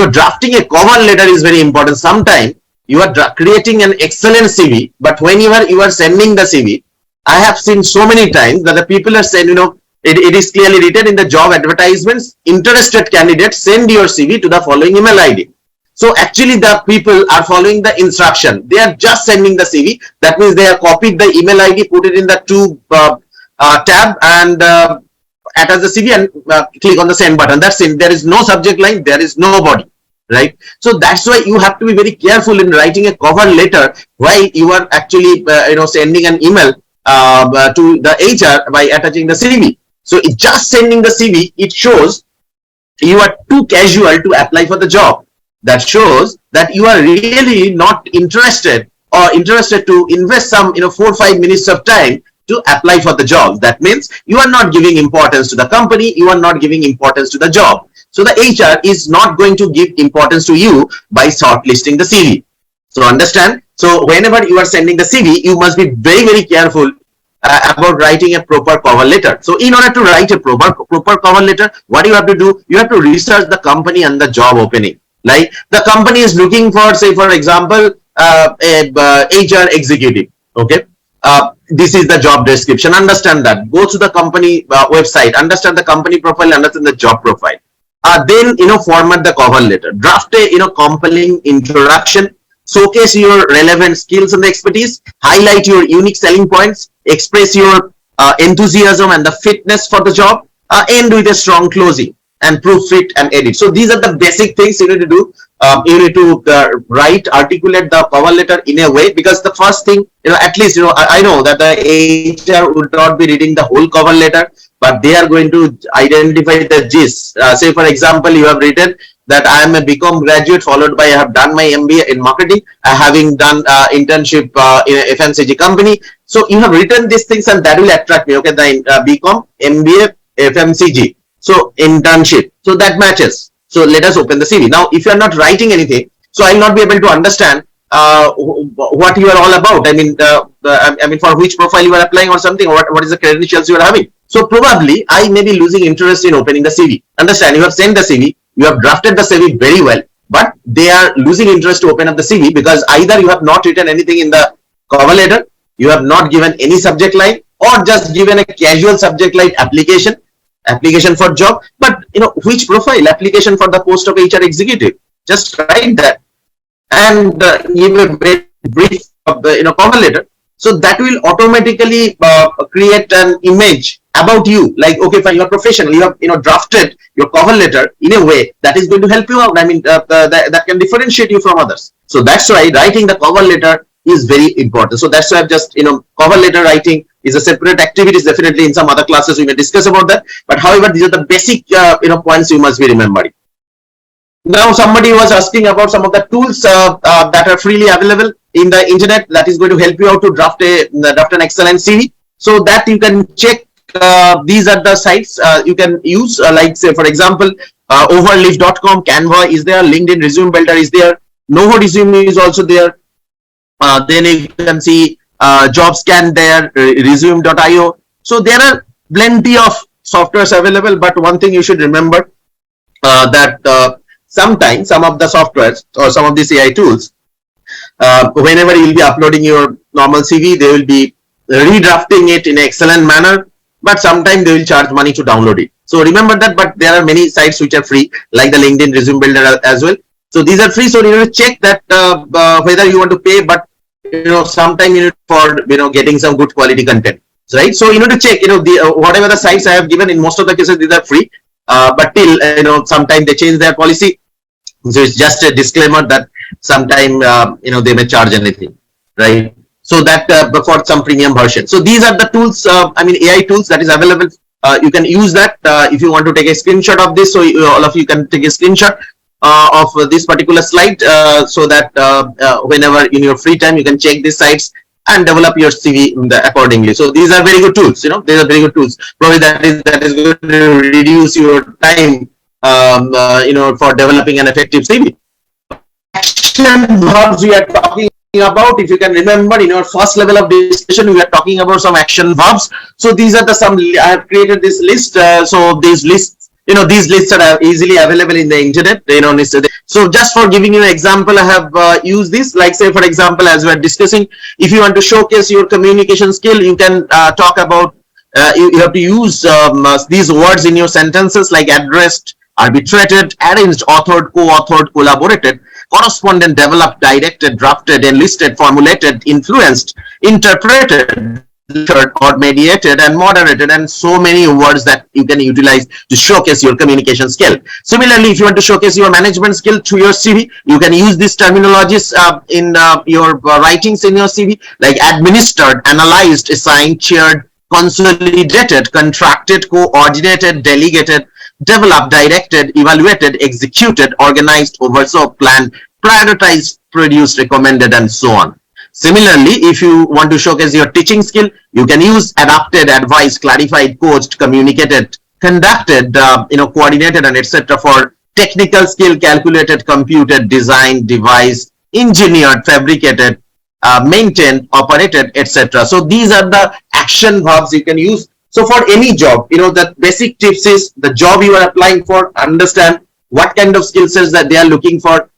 drafting a cover letter is very important. Sometimes you are creating an excellent CV, but whenever you are sending the CV, I have seen so many times that the people are saying, it is clearly written in the job advertisements, interested candidates, send your CV to the following email ID. So actually the people are following the instruction. They are just sending the CV. That means they have copied the email ID, put it in the two tab and attach the CV and click on the send button. That's it. There is no subject line. There is no body. Right. So that's why you have to be very careful in writing a cover letter while you are actually sending an email to the HR by attaching the CV. So just sending the CV, it shows you are too casual to apply for the job. That shows that you are really not interested or interested to invest some 4 or 5 minutes of time to apply for the job. That means you are not giving importance to the company, you are not giving importance to the job. So the HR is not going to give importance to you by shortlisting the CV. So understand? So whenever you are sending the CV, you must be very, very careful about writing a proper cover letter. So in order to write a proper cover letter, what you have to do, you have to research the company and the job opening. Like the company is looking for, say for example, a HR executive. Okay. This is the job description. Understand that. Go to the company website. Understand the company profile. Understand the job profile. Then format the cover letter. Draft a compelling introduction. Showcase your relevant skills and expertise. Highlight your unique selling points. Express your enthusiasm and the fitness for the job. End with a strong closing and proofread and edit. So these are the basic things you need to do. You need to write, articulate the cover letter in a way, because the first thing, at least, I know that the HR would not be reading the whole cover letter, but they are going to identify the gist. Say, for example, you have written that I am a BCom graduate, followed by I have done my MBA in marketing, having done internship in a FMCG company. So you have written these things and that will attract me. Okay, the BCom, MBA, FMCG. So internship. So that matches. So let us open the CV. Now, if you are not writing anything, so I will not be able to understand what you are all about. I mean, for which profile you are applying or something, or what is the credentials you are having. So probably I may be losing interest in opening the CV. Understand? You have sent the CV, you have drafted the CV very well, but they are losing interest to open up the CV because either you have not written anything in the cover letter, you have not given any subject line, or just given a casual subject line application for job. But which profile? Application for the post of HR executive. Just write that and give a very brief of the cover letter. So that will automatically create an image about you. Like, okay, fine, you are professional. You have drafted your cover letter in a way that is going to help you out. I mean, that can differentiate you from others. So that's why writing the cover letter is very important. So that's why I've just cover letter writing is a separate activity. Definitely in some other classes we may discuss about that. But however, these are the basic points you must be remembering. Now somebody was asking about some of the tools that are freely available in the internet that is going to help you out to draft an excellent CV. So that you can check. These are the sites you can use, like say for example, overleaf.com, Canva is there, LinkedIn Resume Builder is there, Novo Resume is also there. Then you can see JobScan there, resume.io. So there are plenty of softwares available, but one thing you should remember that sometimes some of the softwares or some of these AI tools, whenever you will be uploading your normal CV, they will be redrafting it in an excellent manner, but sometimes they will charge money to download it. So remember that, but there are many sites which are free, like the LinkedIn Resume Builder as well. So these are free, so you need to check that whether you want to pay, but sometime you need for getting some good quality content, right? So you need to check whatever the sites I have given, in most of the cases these are free, but till sometime they change their policy. So it's just a disclaimer that sometime they may charge anything, right? So that for some premium version. So these are the tools, AI tools that is available. You can use that if you want to take a screenshot of this. So all of you can take a screenshot of this particular slide, so that whenever in your free time you can check these sites and develop your CV accordingly. So these are very good tools. These are very good tools. Probably that is going to reduce your time, for developing an effective CV. Action verbs we are talking about. If you can remember, in your first level of discussion, we are talking about some action verbs. So these are some. I have created this list. So these lists. These lists are easily available in the internet. So just for giving you an example, I have used this. Like say for example, as we are discussing, if you want to showcase your communication skill, you can talk about. You have to use these words in your sentences, like addressed, arbitrated, arranged, authored, co-authored, collaborated, correspondent, developed, directed, drafted, enlisted, formulated, influenced, interpreted, filtered or mediated and moderated, and so many words that you can utilize to showcase your communication skill. Similarly, if you want to showcase your management skill through your CV, you can use these terminologies in your writings in your CV, like administered, analyzed, assigned, chaired, consolidated, contracted, coordinated, delegated, developed, directed, evaluated, executed, organized, oversaw, planned, prioritized, produced, recommended, and so on. Similarly, if you want to showcase your teaching skill, you can use adapted, advised, clarified, coached, communicated, conducted, coordinated, and etc. for technical skill, calculated, computed, designed, devised, engineered, fabricated, maintained, operated, etc. So these are the action verbs you can use. So for any job, the basic tips is the job you are applying for, understand what kind of skill sets that they are looking for.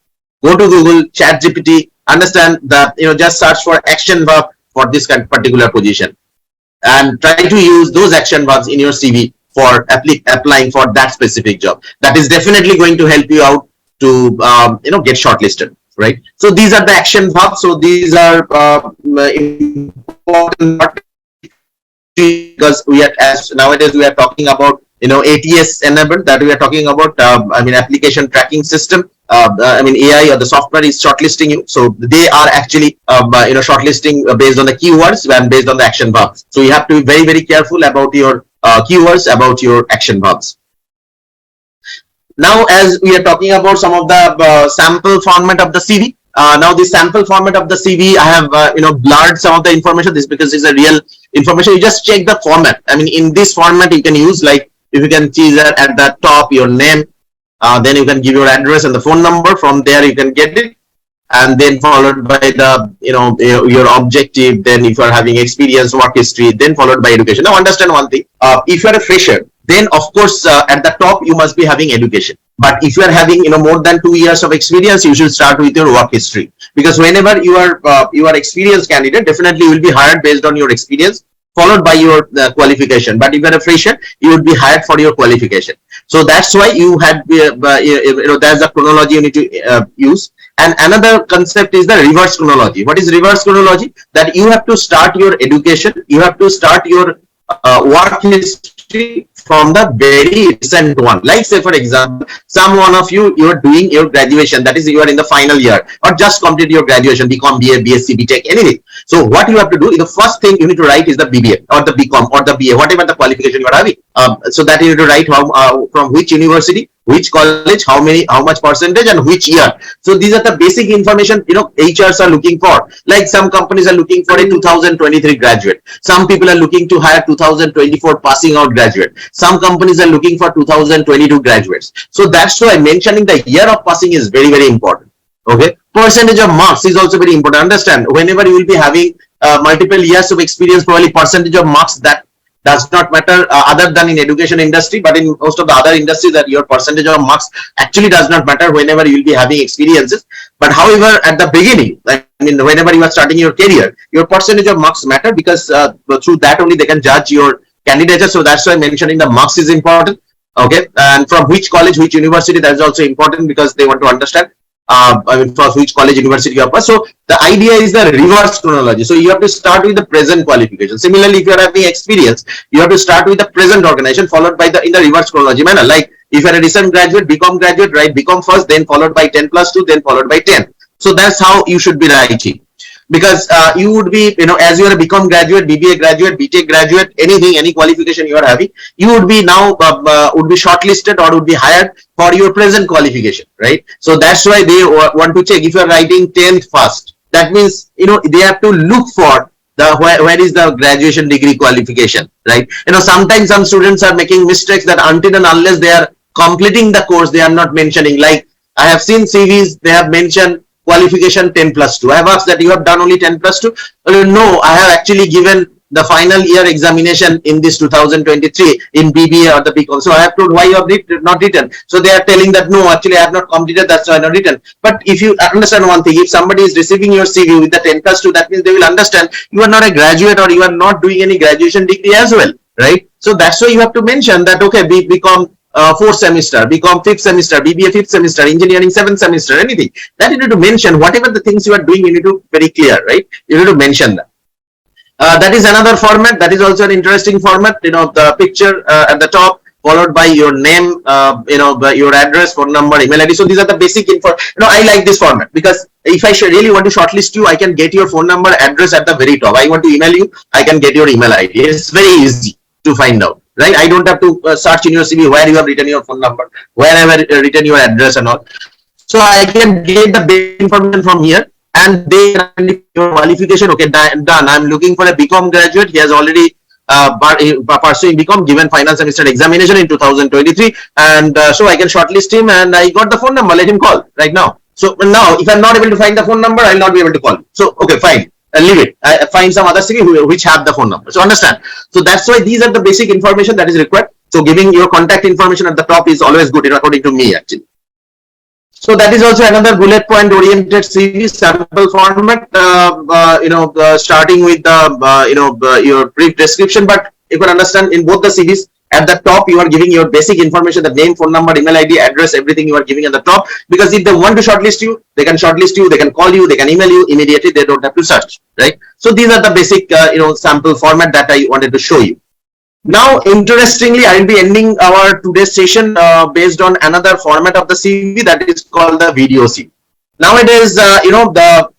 Go to Google, Chat GPT, understand that, just search for action verb for this kind of particular position, and try to use those action verbs in your CV for applying for that specific job. That is definitely going to help you out to get shortlisted, right? So these are the action verbs. So these are important because as nowadays we are talking about ATS enabled, that we are talking about application tracking system. AI or the software is shortlisting you, so they are actually shortlisting based on the keywords and based on the action verbs. So you have to be very, very careful about your keywords, about your action verbs. Now, as we are talking about some of the sample format of the CV, now the sample format of the CV, I have blurred some of the information. This because it's a real information. You just check the format. In this format you can use, like, if you can choose at the top your name, then you can give your address and the phone number. From there you can get it, and then followed by the your objective. Then if you are having experience, work history, then followed by education. Now understand one thing: if you are a fresher, then of course at the top you must be having education. But if you are having more than 2 years of experience, you should start with your work history, because whenever you are experienced candidate, definitely you will be hired based on your experience, followed by your qualification. But if you are a fresher, you would be hired for your qualification. So that's why you had that's the chronology you need to use. And another concept is the reverse chronology. What is reverse chronology? That you have to start your education, you have to start your work history from the very recent one. Like, say for example, some one of you are doing your graduation, that is, you are in the final year or just completed your graduation, BCom, BA, BSc, BTech, anything. So what you have to do, the first thing you need to write is the BBA or the BCom or the BA, whatever the qualification you are having. So that you need to write from which university, which college, how much percentage, and which year. So these are the basic information HRs are looking for. Like, some companies are looking for a 2023 graduate, some people are looking to hire 2024 passing out graduate, some companies are looking for 2022 graduates. So that's why mentioning the year of passing is very, very important. Okay, percentage of marks is also very important. Understand, whenever you will be having multiple years of experience, probably percentage of marks, that does not matter other than in education industry, but in most of the other industries that your percentage of marks actually does not matter whenever you will be having experiences. But however, at the beginning, whenever you are starting your career, your percentage of marks matter, because through that only they can judge your candidature. So that's why mentioning the marks is important. Okay, and from which college, which university, that is also important, because they want to understand for which college, university you are. So the idea is the reverse chronology. So you have to start with the present qualification. Similarly, if you are having experience, you have to start with the present organization, followed by in the reverse chronology manner. Like, if you are a recent graduate, BCom graduate, write BCom first, then followed by 10+2, then followed by 10. So that's how you should be writing. Because you would be, as you are a BCom graduate, BBA graduate, BTech graduate, anything, any qualification you are having, you would be now would be shortlisted or would be hired for your present qualification, right? So that's why they want to check. If you are writing 10th first, that means they have to look for the where is the graduation degree qualification, right? Sometimes some students are making mistakes that until and unless they are completing the course, they are not mentioning. Like, I have seen CVs, they have mentioned qualification 10+2. I have asked that you have done only 10+2. No, I have actually given the final year examination in this 2023 in BBA or the BCom. So I have told why you have not written. So they are telling that no, actually I have not completed, that's why I have not written. But if you understand one thing, if somebody is receiving your CV with the 10+2, that means they will understand you are not a graduate or you are not doing any graduation degree as well, right? So that's why you have to mention that, okay, BCom 4th semester, BCom 5th semester, BBA 5th semester, engineering 7th semester, anything that you need to mention. Whatever the things you are doing, you need to very clear, right? You need to mention that. That is another format. That is also an interesting format. The picture at the top, followed by your name, your address, phone number, email ID. So these are the basic info. I like this format because if I really want to shortlist you, I can get your phone number, address at the very top. I want to email you, I can get your email ID. It's very easy to find out, right? I don't have to search in your CV where you have written your phone number, where I have written your address and all. So I can get the basic information from here, and they can identify your qualification. Okay, done. I'm looking for a BCom graduate. He has already pursuing BCom, given final semester examination in 2023, and so I can shortlist him, and I got the phone number. Let him call right now. So now, if I'm not able to find the phone number, I'll not be able to call. So okay, fine. Leave it. I find some other CV which have the phone number. So understand. So that's why these are the basic information that is required. So giving your contact information at the top is always good, according to me, actually. So that is also another bullet point oriented CV sample format. Starting with the your brief description. But you can understand in both the CVs, at the top you are giving your basic information, the name, phone number, email ID, address, everything you are giving at the top. Because if they want to shortlist you, they can shortlist you, they can call you, they can email you immediately. They don't have to search, right? So these are the basic sample format that I wanted to show you. Now, interestingly, I will be ending our today's session based on another format of the CV, that is called the video CV. Nowadays,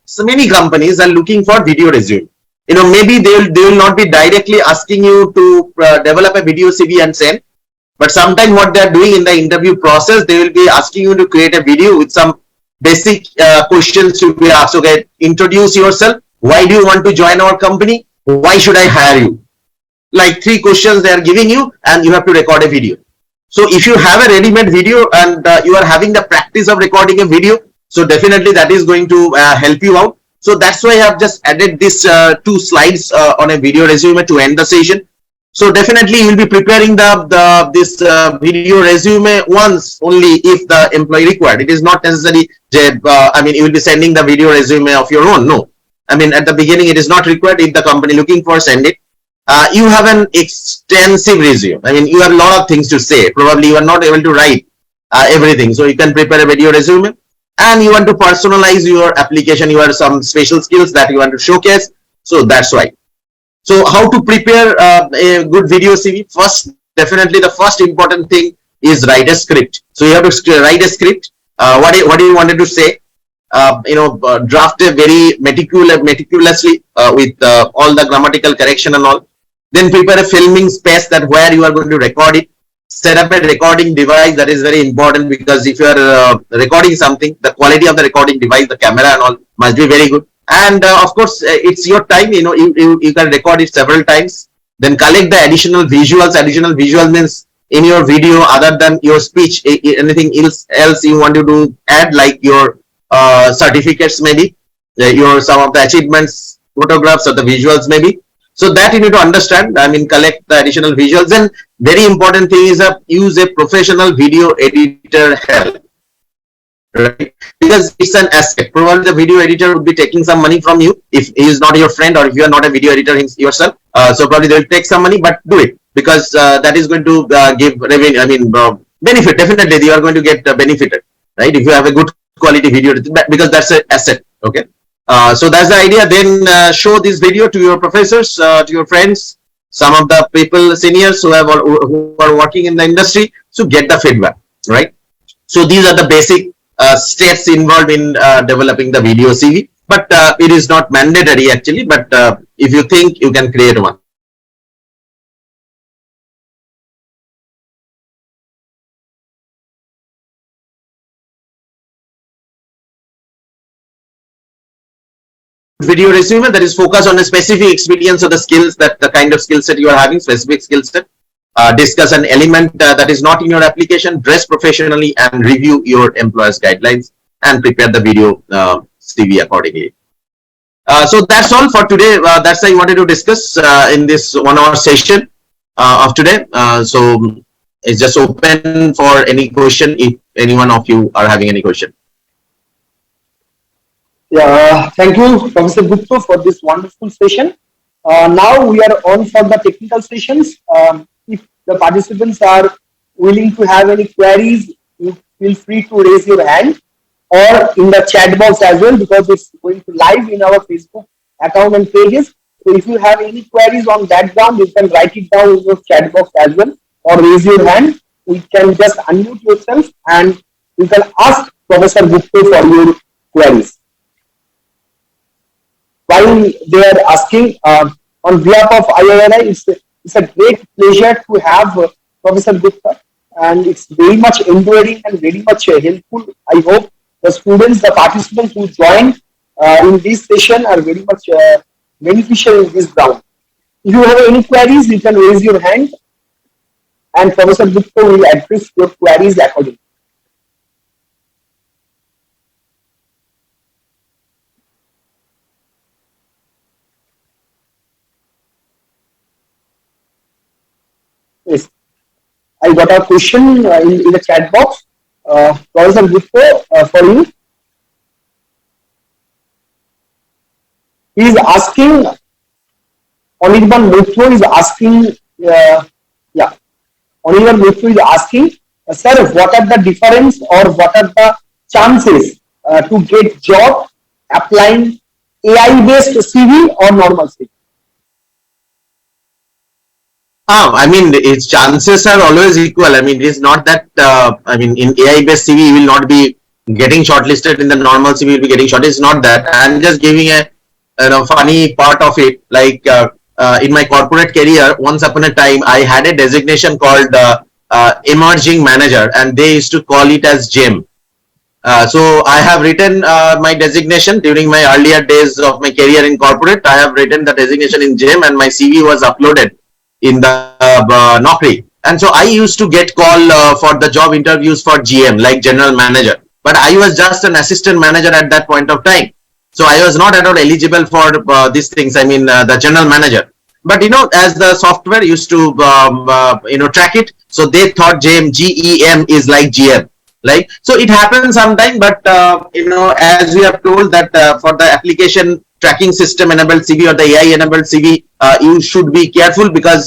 so many companies are looking for video resume. Maybe they will not be directly asking you to develop a video CV and send, but sometimes what they are doing in the interview process, they will be asking you to create a video with some basic questions to be asked. Okay, introduce yourself. Why do you want to join our company? Why should I hire you? Like 3 questions they are giving you, and you have to record a video. So if you have a ready-made video and you are having the practice of recording a video, so definitely that is going to help you out. So that's why I have just added this 2 slides on a video resume to end the session. So definitely you will be preparing this video resume once only if the employee required. It is not necessary. You will be sending the video resume of your own. No, at the beginning it is not required. If the company looking for, send it. You have an extensive resume. You have a lot of things to say. Probably you are not able to write everything. So you can prepare a video resume, and you want to personalize your application. You have some special skills that you want to showcase. So that's why. So how to prepare a good video CV? First, definitely the first important thing is write a script. So you have to write a script. What do you wanted to say? Draft a very meticulously with all the grammatical correction and all. Then prepare a filming space that where you are going to record it. Set up a recording device. That is very important, because if you are recording something, the quality of the recording device, the camera and all must be very good. And of course, it's your time. You can record it several times. Then collect the additional visuals. Additional visual means in your video, other than your speech, anything else you want to do, add, like your certificates, maybe your some of the achievements, photographs, or the visuals, maybe. So that you need to understand. Collect the additional visuals. And very important thing is use a professional video editor help, right? Because it's an asset. Probably the video editor would be taking some money from you if he is not your friend, or if you are not a video editor yourself. So probably they will take some money, but do it, because that is going to give revenue. Benefit. Definitely, you are going to get benefited, right? If you have a good quality video, because that's an asset. Okay. So that's the idea. Then show this video to your professors, to your friends, some of the people, seniors who are working in the industry. So get the feedback, right? So these are the basic steps involved in developing the video CV. But it is not mandatory actually. But if you think, you can create one. Video resume that is focused on a specific experience or the skills, that the kind of skill set you are having, specific skill set. Discuss an element that is not in your application, dress professionally, and review your employer's guidelines, and prepare the video CV accordingly. So that's all for today. That's I wanted to discuss in this 1 hour session of today. So it's just open for any question if any one of you are having any question. Yeah, thank you, Professor Gupta, for this wonderful session. Now we are on for the technical sessions. If the participants are willing to have any queries, you feel free to raise your hand, or in the chat box as well, because it's going to live in our Facebook account and pages. So if you have any queries on that ground, you can write it down in your chat box as well, or raise your hand. You can just unmute yourself and you can ask Professor Gupta for your queries. While they are asking, on behalf of IIRI, it's a great pleasure to have Professor Gupta, and it's very much enduring and very much helpful. I hope the students, the participants who joined in this session are very much beneficial in this round. If you have any queries, you can raise your hand, and Professor Gupta will address your queries accordingly. Yes. I got a question in the chat box. Professor Gupta, for you. He is asking, Anirban Muthu is asking, yeah, Anirban Muthu is asking, sir, what are the difference or what are the chances to get job applying AI-based CV or normal CV? I mean, its chances are always equal. I mean, it is not that, I mean, in AI-based CV, you will not be getting shortlisted, in the normal CV, you will be getting shortlisted. It's not that. I'm just giving a funny part of it. Like in my corporate career, once upon a time, I had a designation called Emerging Manager, and they used to call it as GEM. So I have written my designation during my earlier days of my career in corporate. I have written the designation in GEM, and my CV was uploaded in the Naukri. And so I used to get call for the job interviews for GM, like general manager. But I was just an assistant manager at that point of time. So I was not at all eligible for these things. I mean, the general manager. But as the software used to track it, so they thought GEM is like GM. Like, so it happens sometime, but as we have told that for the application tracking system enabled CV or the AI enabled CV, you should be careful, because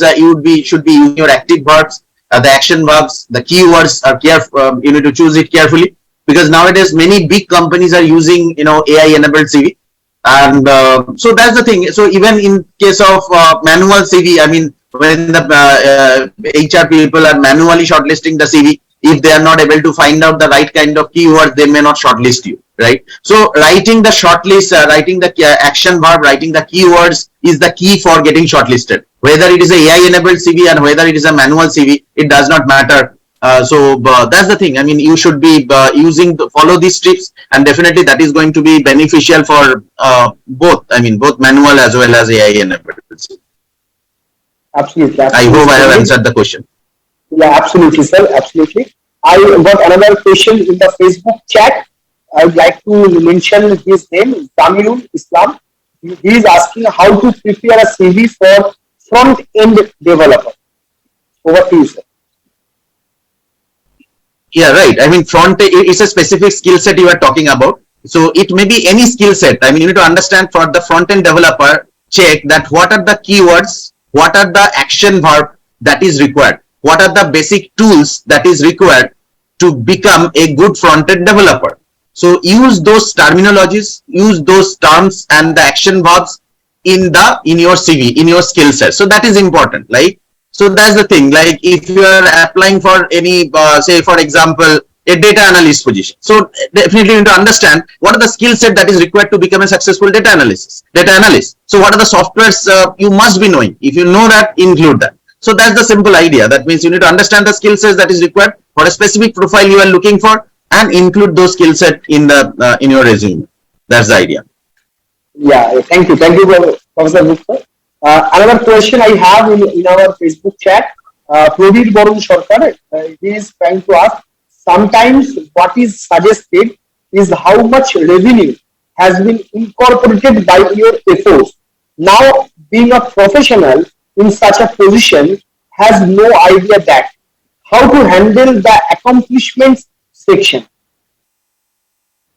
should be using your active verbs, the action verbs, the keywords are careful. You need to choose it carefully, because nowadays many big companies are using AI enabled CV, and so that's the thing. So even in case of manual CV, I mean, when the HR people are manually shortlisting the CV, if they are not able to find out the right kind of keyword, they may not shortlist you, right? So writing the shortlist, writing the action verb, writing the keywords is the key for getting shortlisted. Whether it is a AI enabled CV and whether it is a manual CV, it does not matter. So that's the thing. I mean, you should be follow these tips, and definitely that is going to be beneficial for both. I mean, both manual as well as AI enabled. Absolutely. I hope I have answered the question. Yeah, absolutely, sir. Absolutely. I got another question in the Facebook chat. I would like to mention his name, Zamilul Islam. He is asking how to prepare a CV for front-end developer. Over to you, sir. Yeah, right. I mean, front is a specific skill set you are talking about. So it may be any skill set. I mean, you need to understand, for the front-end developer, check that what are the keywords, what are the action verb that is required, what are the basic tools that is required to become a good front-end developer. So use those terminologies, use those terms and the action verbs in your CV, in your skill set. So that is important. Like, so that's the thing. Like, if you are applying for any, say for example, a data analyst position, so definitely you need to understand what are the skill set that is required to become a successful data analyst. So what are the softwares you must be knowing? If you know that, include that. So that's the simple idea. That means you need to understand the skill sets that is required for a specific profile you are looking for, and include those skill set in your resume. That's the idea. Yeah, thank you, Professor Gupta. Another question I have in our Facebook chat, Pradeep Borun Sarkar, he is trying to ask, sometimes what is suggested is how much revenue has been incorporated by your efforts. Now, being a professional in such a position has no idea that how to handle the accomplishments section.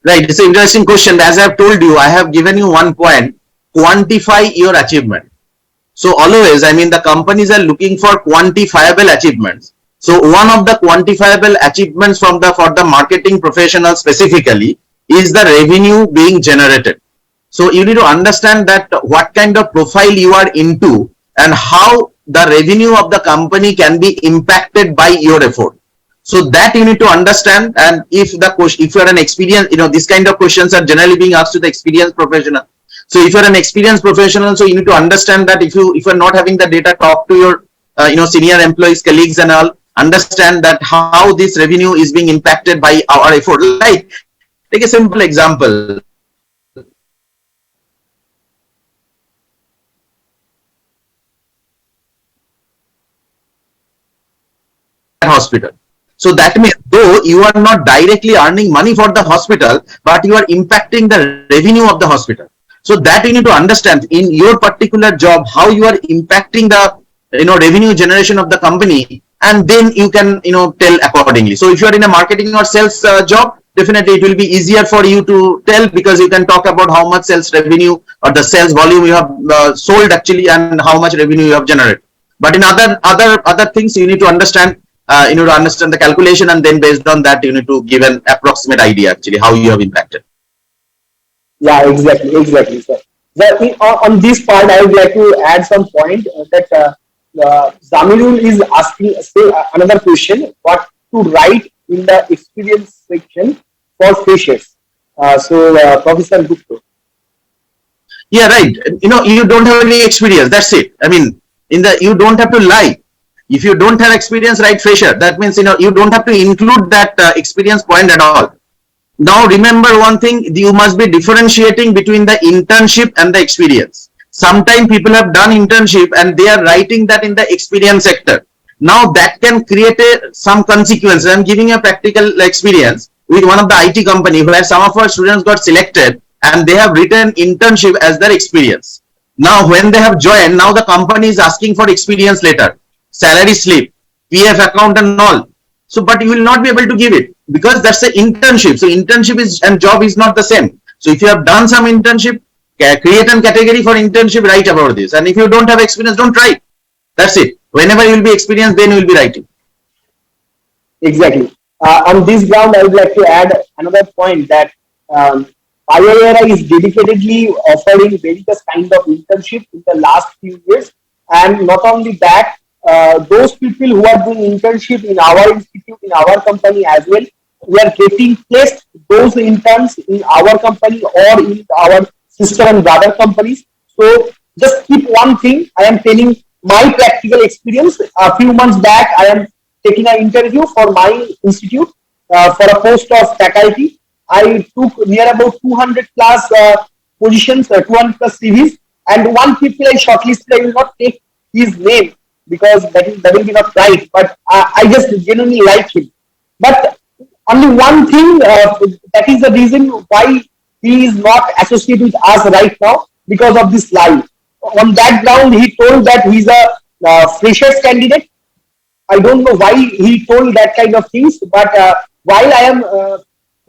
Right, it's an interesting question. As I have told you, I have given you one point: quantify your achievement. So always, I mean, the companies are looking for quantifiable achievements. So one of the quantifiable achievements for the marketing professional specifically is the revenue being generated. So you need to understand that what kind of profile you are into and how the revenue of the company can be impacted by your effort. So that you need to understand. And if the question, if you are an experienced, this kind of questions are generally being asked to the experienced professional. So if you are an experienced professional, so you need to understand that if you are not having the data, talk to your senior employees, colleagues, and all. Understand that how this revenue is being impacted by our effort. Like, take a simple example. Hospital. So that means though you are not directly earning money for the hospital, but you are impacting the revenue of the hospital. So that you need to understand in your particular job how you are impacting the revenue generation of the company, and then you can tell accordingly. So if you are in a marketing or sales job, definitely it will be easier for you to tell, because you can talk about how much sales revenue or the sales volume you have sold actually, and how much revenue you have generated. But in other things, you need to understand the calculation, and then based on that you need to give an approximate idea actually how you have impacted. Yeah, exactly, sir. On this part, I would like to add some point that Zamirul is asking another question: what to write in the experience section for freshers? Professor Gupta. Yeah, right. You don't have any experience, that's it. I mean, you don't have to lie. If you don't have experience, write fresher. That means you don't have to include that experience point at all. Now remember one thing, you must be differentiating between the internship and the experience. Sometimes people have done internship and they are writing that in the experience sector. Now that can create some consequences. I'm giving a practical experience with one of the IT company where some of our students got selected and they have written internship as their experience. Now when they have joined, now the company is asking for experience letter, salary slip, PF account and all. So, but you will not be able to give it because that's the internship. So internship is and job is not the same. So if you have done some internship, create a category for internship, write about this. And if you don't have experience, don't try. That's it. Whenever you will be experienced, then you will be writing. Exactly. On this ground, I would like to add another point that IIRI is dedicatedly offering various kind of internship in the last few years. And not only that, those people who are doing internship in our institute, in our company as well, we are getting placed those interns in our company or in our sister and brother companies. So just keep one thing. I am telling my practical experience. A few months back, I am taking an interview for my institute for a post of faculty. I took near about 200 plus positions, 200 plus CVs, and one people I shortlisted. I will not take his name because that will be not right. But I just genuinely like him. But only one thing that is the reason why he is not associated with us right now because of this lie. On that ground, he told that he's a freshers candidate. I don't know why he told that kind of things, but while I am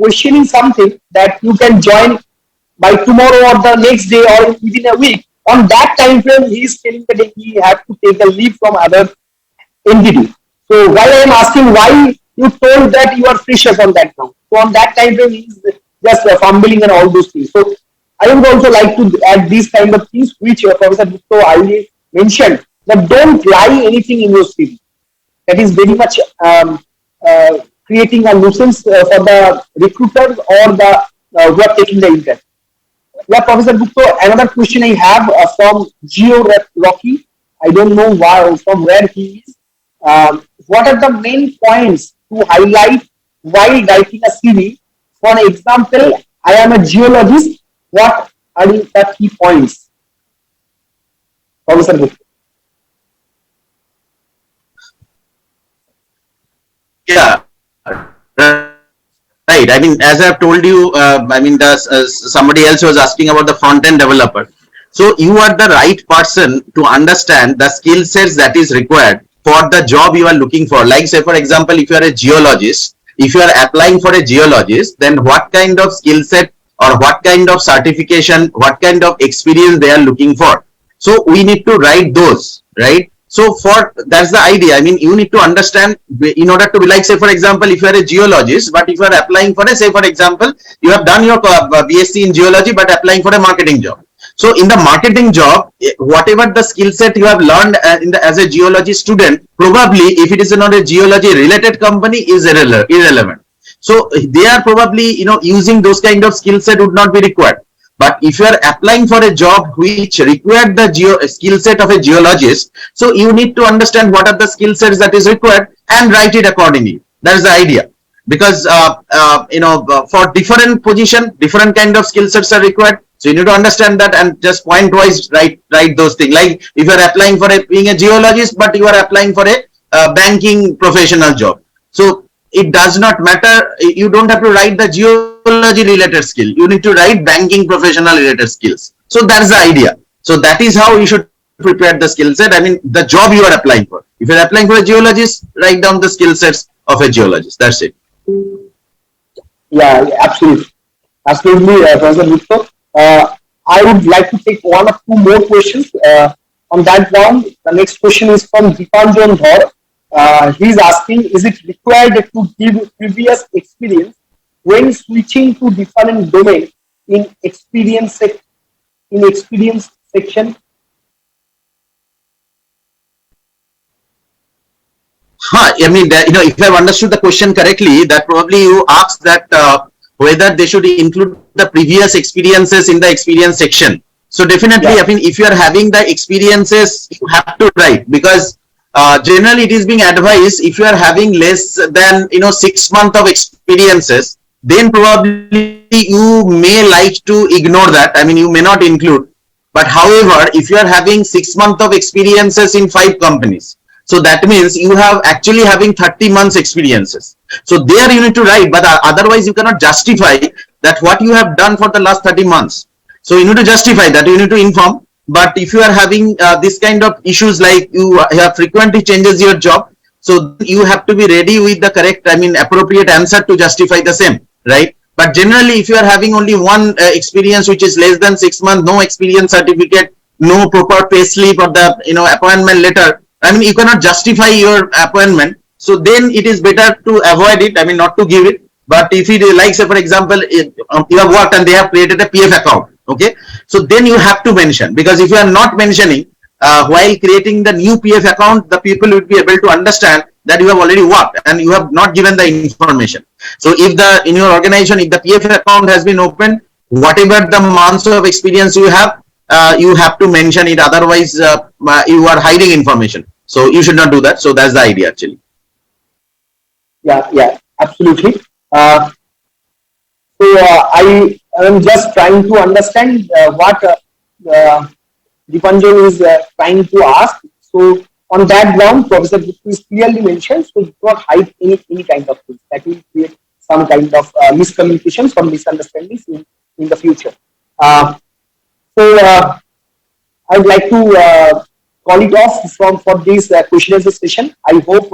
questioning something that you can join by tomorrow or the next day or within a week, on that time frame, he is telling that he has to take a leave from other entity. So while I am asking why you told that you are freshers on that ground, so on that time frame, he is just fumbling and all those things. So I would also like to add these kind of things which Professor Gupta I mentioned, that don't lie anything in your CV. That is very much creating a nuisance for the recruiters or the who are taking the intern. Yeah, Professor Gupta, another question I have from Geo Rocky. I don't know why, from where he is. What are the main points to highlight while writing a CV? For an example, I am a geologist. What are the key points? Professor Gupta. Yeah, right. I mean, as I've told you, somebody else was asking about the front end developer. So you are the right person to understand the skill sets that is required for the job you are looking for. Like say, for example, if you are a geologist, if you are applying for a geologist, then what kind of skill set or what kind of certification, what kind of experience they are looking for. So we need to write those, right? So for that's the idea. I mean, you need to understand in order to be like, say for example, if you are a geologist, but if you are applying for a, say for example, you have done your BSc in geology, but applying for a marketing job. So in the marketing job, whatever the skill set you have learned as a geology student, probably if it is not a geology related company, is irrelevant. So they are probably, using those kind of skill set would not be required. But if you are applying for a job which required the skill set of a geologist, so you need to understand what are the skill sets that is required and write it accordingly. That is the idea. Because for different position, different kind of skill sets are required. So you need to understand that and just point wise write those things. Like if you are applying for being a geologist, but you are applying for a banking professional job. So it does not matter. You don't have to write the geology related skill. You need to write banking professional related skills. So that's the idea. So that is how you should prepare the skill set. I mean, the job you are applying for. If you're applying for a geologist, write down the skill sets of a geologist. That's it. Yeah, absolutely. Absolutely, Professor Gupta. I would like to take one or two more questions. On that ground, the next question is from Dipanjan Dhar. He is asking, is it required to give previous experience when switching to different domain in experience section? I mean, if I've understood the question correctly, that probably you asked that whether they should include the previous experiences in the experience section. So definitely, Yeah. I mean, if you are having the experiences, you have to write, because generally it is being advised, if you are having less than 6 months of experiences, then probably you may like to ignore that. I mean, you may not include. But however, if you are having 6 months of experiences in 5 companies, so that means you have actually having 30 months experiences. So there you need to write, but otherwise you cannot justify that what you have done for the last 30 months. So you need to justify that, you need to inform. But if you are having this kind of issues, like you have frequently changes your job, so you have to be ready with the correct, I mean, appropriate answer to justify the same, right? But generally, if you are having only one experience which is less than 6 months, no experience certificate, no proper pay slip or the appointment letter, I mean, you cannot justify your appointment. So then it is better to avoid it. I mean, not to give it. But if it is like, say, for example, you have worked and they have created a PF account, okay? So then you have to mention, because if you are not mentioning while creating the new PF account, the people would be able to understand that you have already worked and you have not given the information. So if in your organization, if the PF account has been opened, whatever the months of experience you have to mention it. Otherwise, you are hiding information. So you should not do that. So that's the idea actually. Yeah, absolutely. I am just trying to understand what Dipanjan is trying to ask. So on that ground, Professor Gupta is clearly mentioned, so do not hide any kind of things that will create some kind of miscommunications or misunderstandings in the future. I would like to call it off for this question answer session. I hope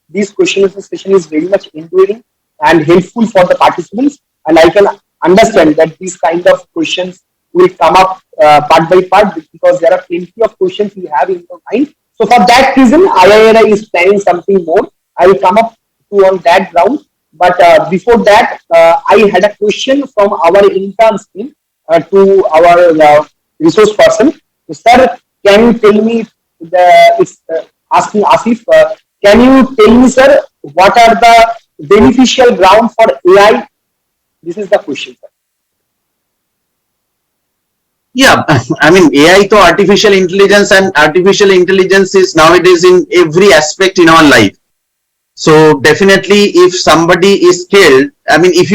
this question answer session is very much enduring and helpful for the participants, and I can understand that these kind of questions will come up part by part, because there are plenty of questions you have in your mind. So for that reason, IIRI is planning something more. I will come up to on that ground. But before that, I had a question from our interns team to our resource person. So, sir, can you tell me, it's asking Asif, can you tell me, sir, what are the beneficial ground for AI? This is the question, sir. Yeah, I mean, AI to artificial intelligence, and artificial intelligence is nowadays in every aspect in our life. So definitely, if somebody is skilled, I mean, if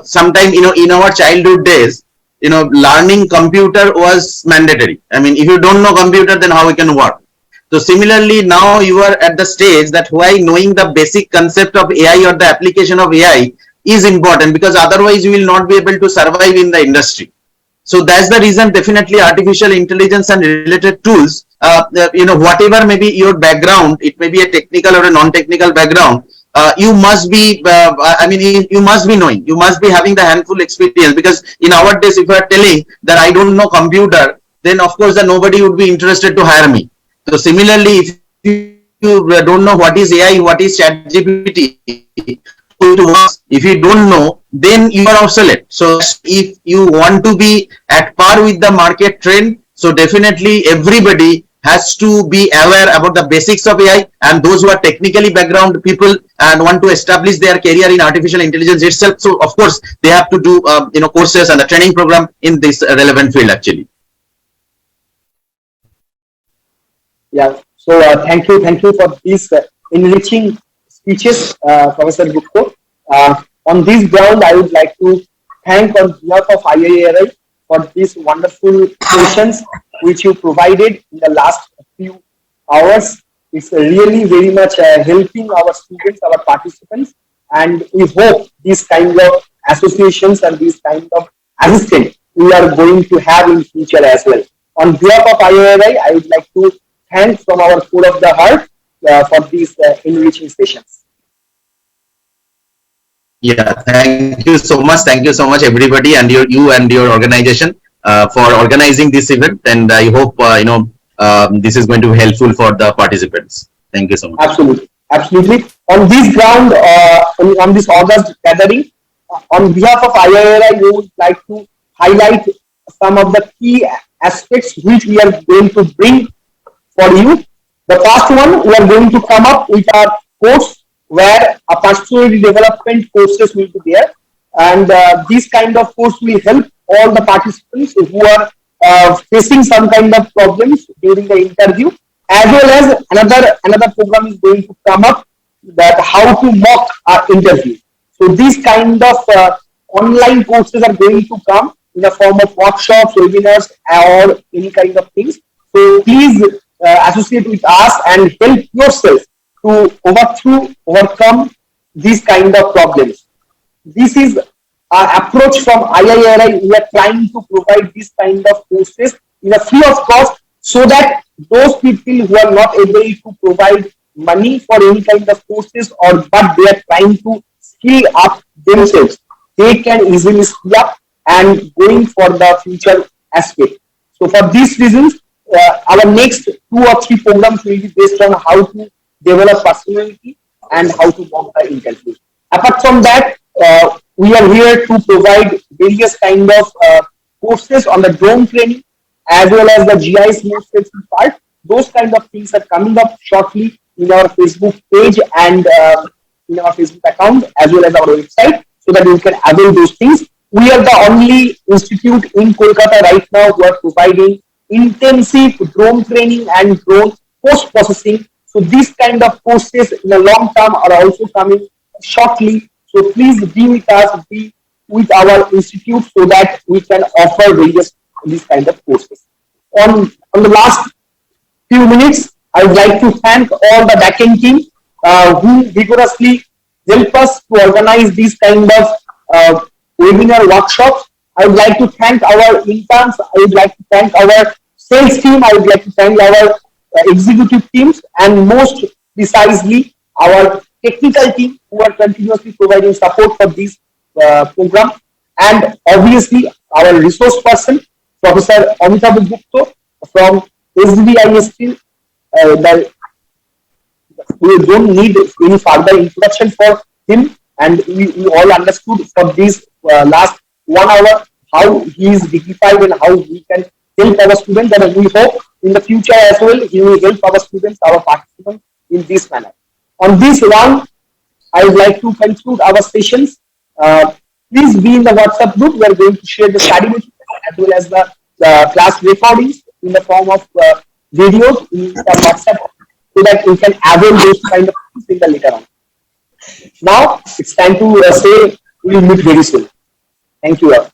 sometime, in our childhood days, learning computer was mandatory. I mean, if you don't know computer, then how we can work? So similarly, now you are at the stage that why knowing the basic concept of AI or the application of AI is important, because otherwise you will not be able to survive in the industry. So that's the reason, definitely artificial intelligence and related tools, whatever may be your background, it may be a technical or a non-technical background, you must be, you must be knowing, you must be having the handful experience, because in our days, if you are telling that I don't know computer, then of course that nobody would be interested to hire me. So similarly, if if you don't know what is AI, what is ChatGPT, how it works, if you don't know, then you are obsolete. So if you want to be at par with the market trend, so definitely everybody has to be aware about the basics of AI, and those who are technically background people and want to establish their career in artificial intelligence itself, so of course they have to do courses and the training program in this relevant field actually. Yeah. So thank you for these enriching speeches, Professor Gupta. On this ground, I would like to thank on behalf of IIRI for these wonderful sessions which you provided in the last few hours. It's really very much helping our students, our participants, and we hope these kind of associations and these kind of assistance we are going to have in future as well. On behalf of IIRI, I would like to thank from our core of the heart for these enriching sessions. Yeah, thank you so much, everybody, and you and your organization for organizing this event. And I hope this is going to be helpful for the participants. Thank you so much. Absolutely, absolutely. On this ground, on this August gathering, on behalf of IIRI, we would like to highlight some of the key aspects which we are going to bring for you. The first one, we are going to come up with a course where a personality development courses will be there, and this kind of course will help all the participants who are facing some kind of problems during the interview, as well as another program is going to come up that how to mock our interview. So these kind of online courses are going to come in the form of workshops, webinars, or any kind of things. So please associate with us and help yourself to overcome these kind of problems. This is our approach from IIRI. We are trying to provide this kind of courses in a free of cost, so that those people who are not able to provide money for any kind of courses, or but they are trying to skill up themselves, they can easily skill up and going for the future aspect. So for these reasons, our next 2 or 3 programs will be based on how to develop personality and how to mock the interview. Apart from that, we are here to provide various kind of courses on the drone training, as well as the GIS most safety part. Those kind of things are coming up shortly in our Facebook page and in our Facebook account, as well as our website, so that you can avail those things. We are the only institute in Kolkata right now who are providing intensive drone training and drone post processing. So these kind of courses in the long term are also coming shortly. So please be with us, be with our institute, so that we can offer various these kind of courses. On the last few minutes, I would like to thank all the backend team who vigorously help us to organize these kind of webinar workshops. I would like to thank our interns. I would like to thank our sales team. I would like to thank our executive teams, and most precisely our technical team who are continuously providing support for this program, and obviously our resource person, Professor Amitabha Gupta from SDVIST. We don't need any further introduction for him, and we all understood from this last 1 hour how he is dignified and how he can help our students, and we hope in the future as well he will help our students, our participants in this manner. On this round, I would like to conclude our sessions. Please be in the WhatsApp group. We are going to share the study material as well as the class recordings in the form of videos in the WhatsApp, so that you can avail those kind of things in the later on. Now it's time to say we will meet very soon. Thank you all.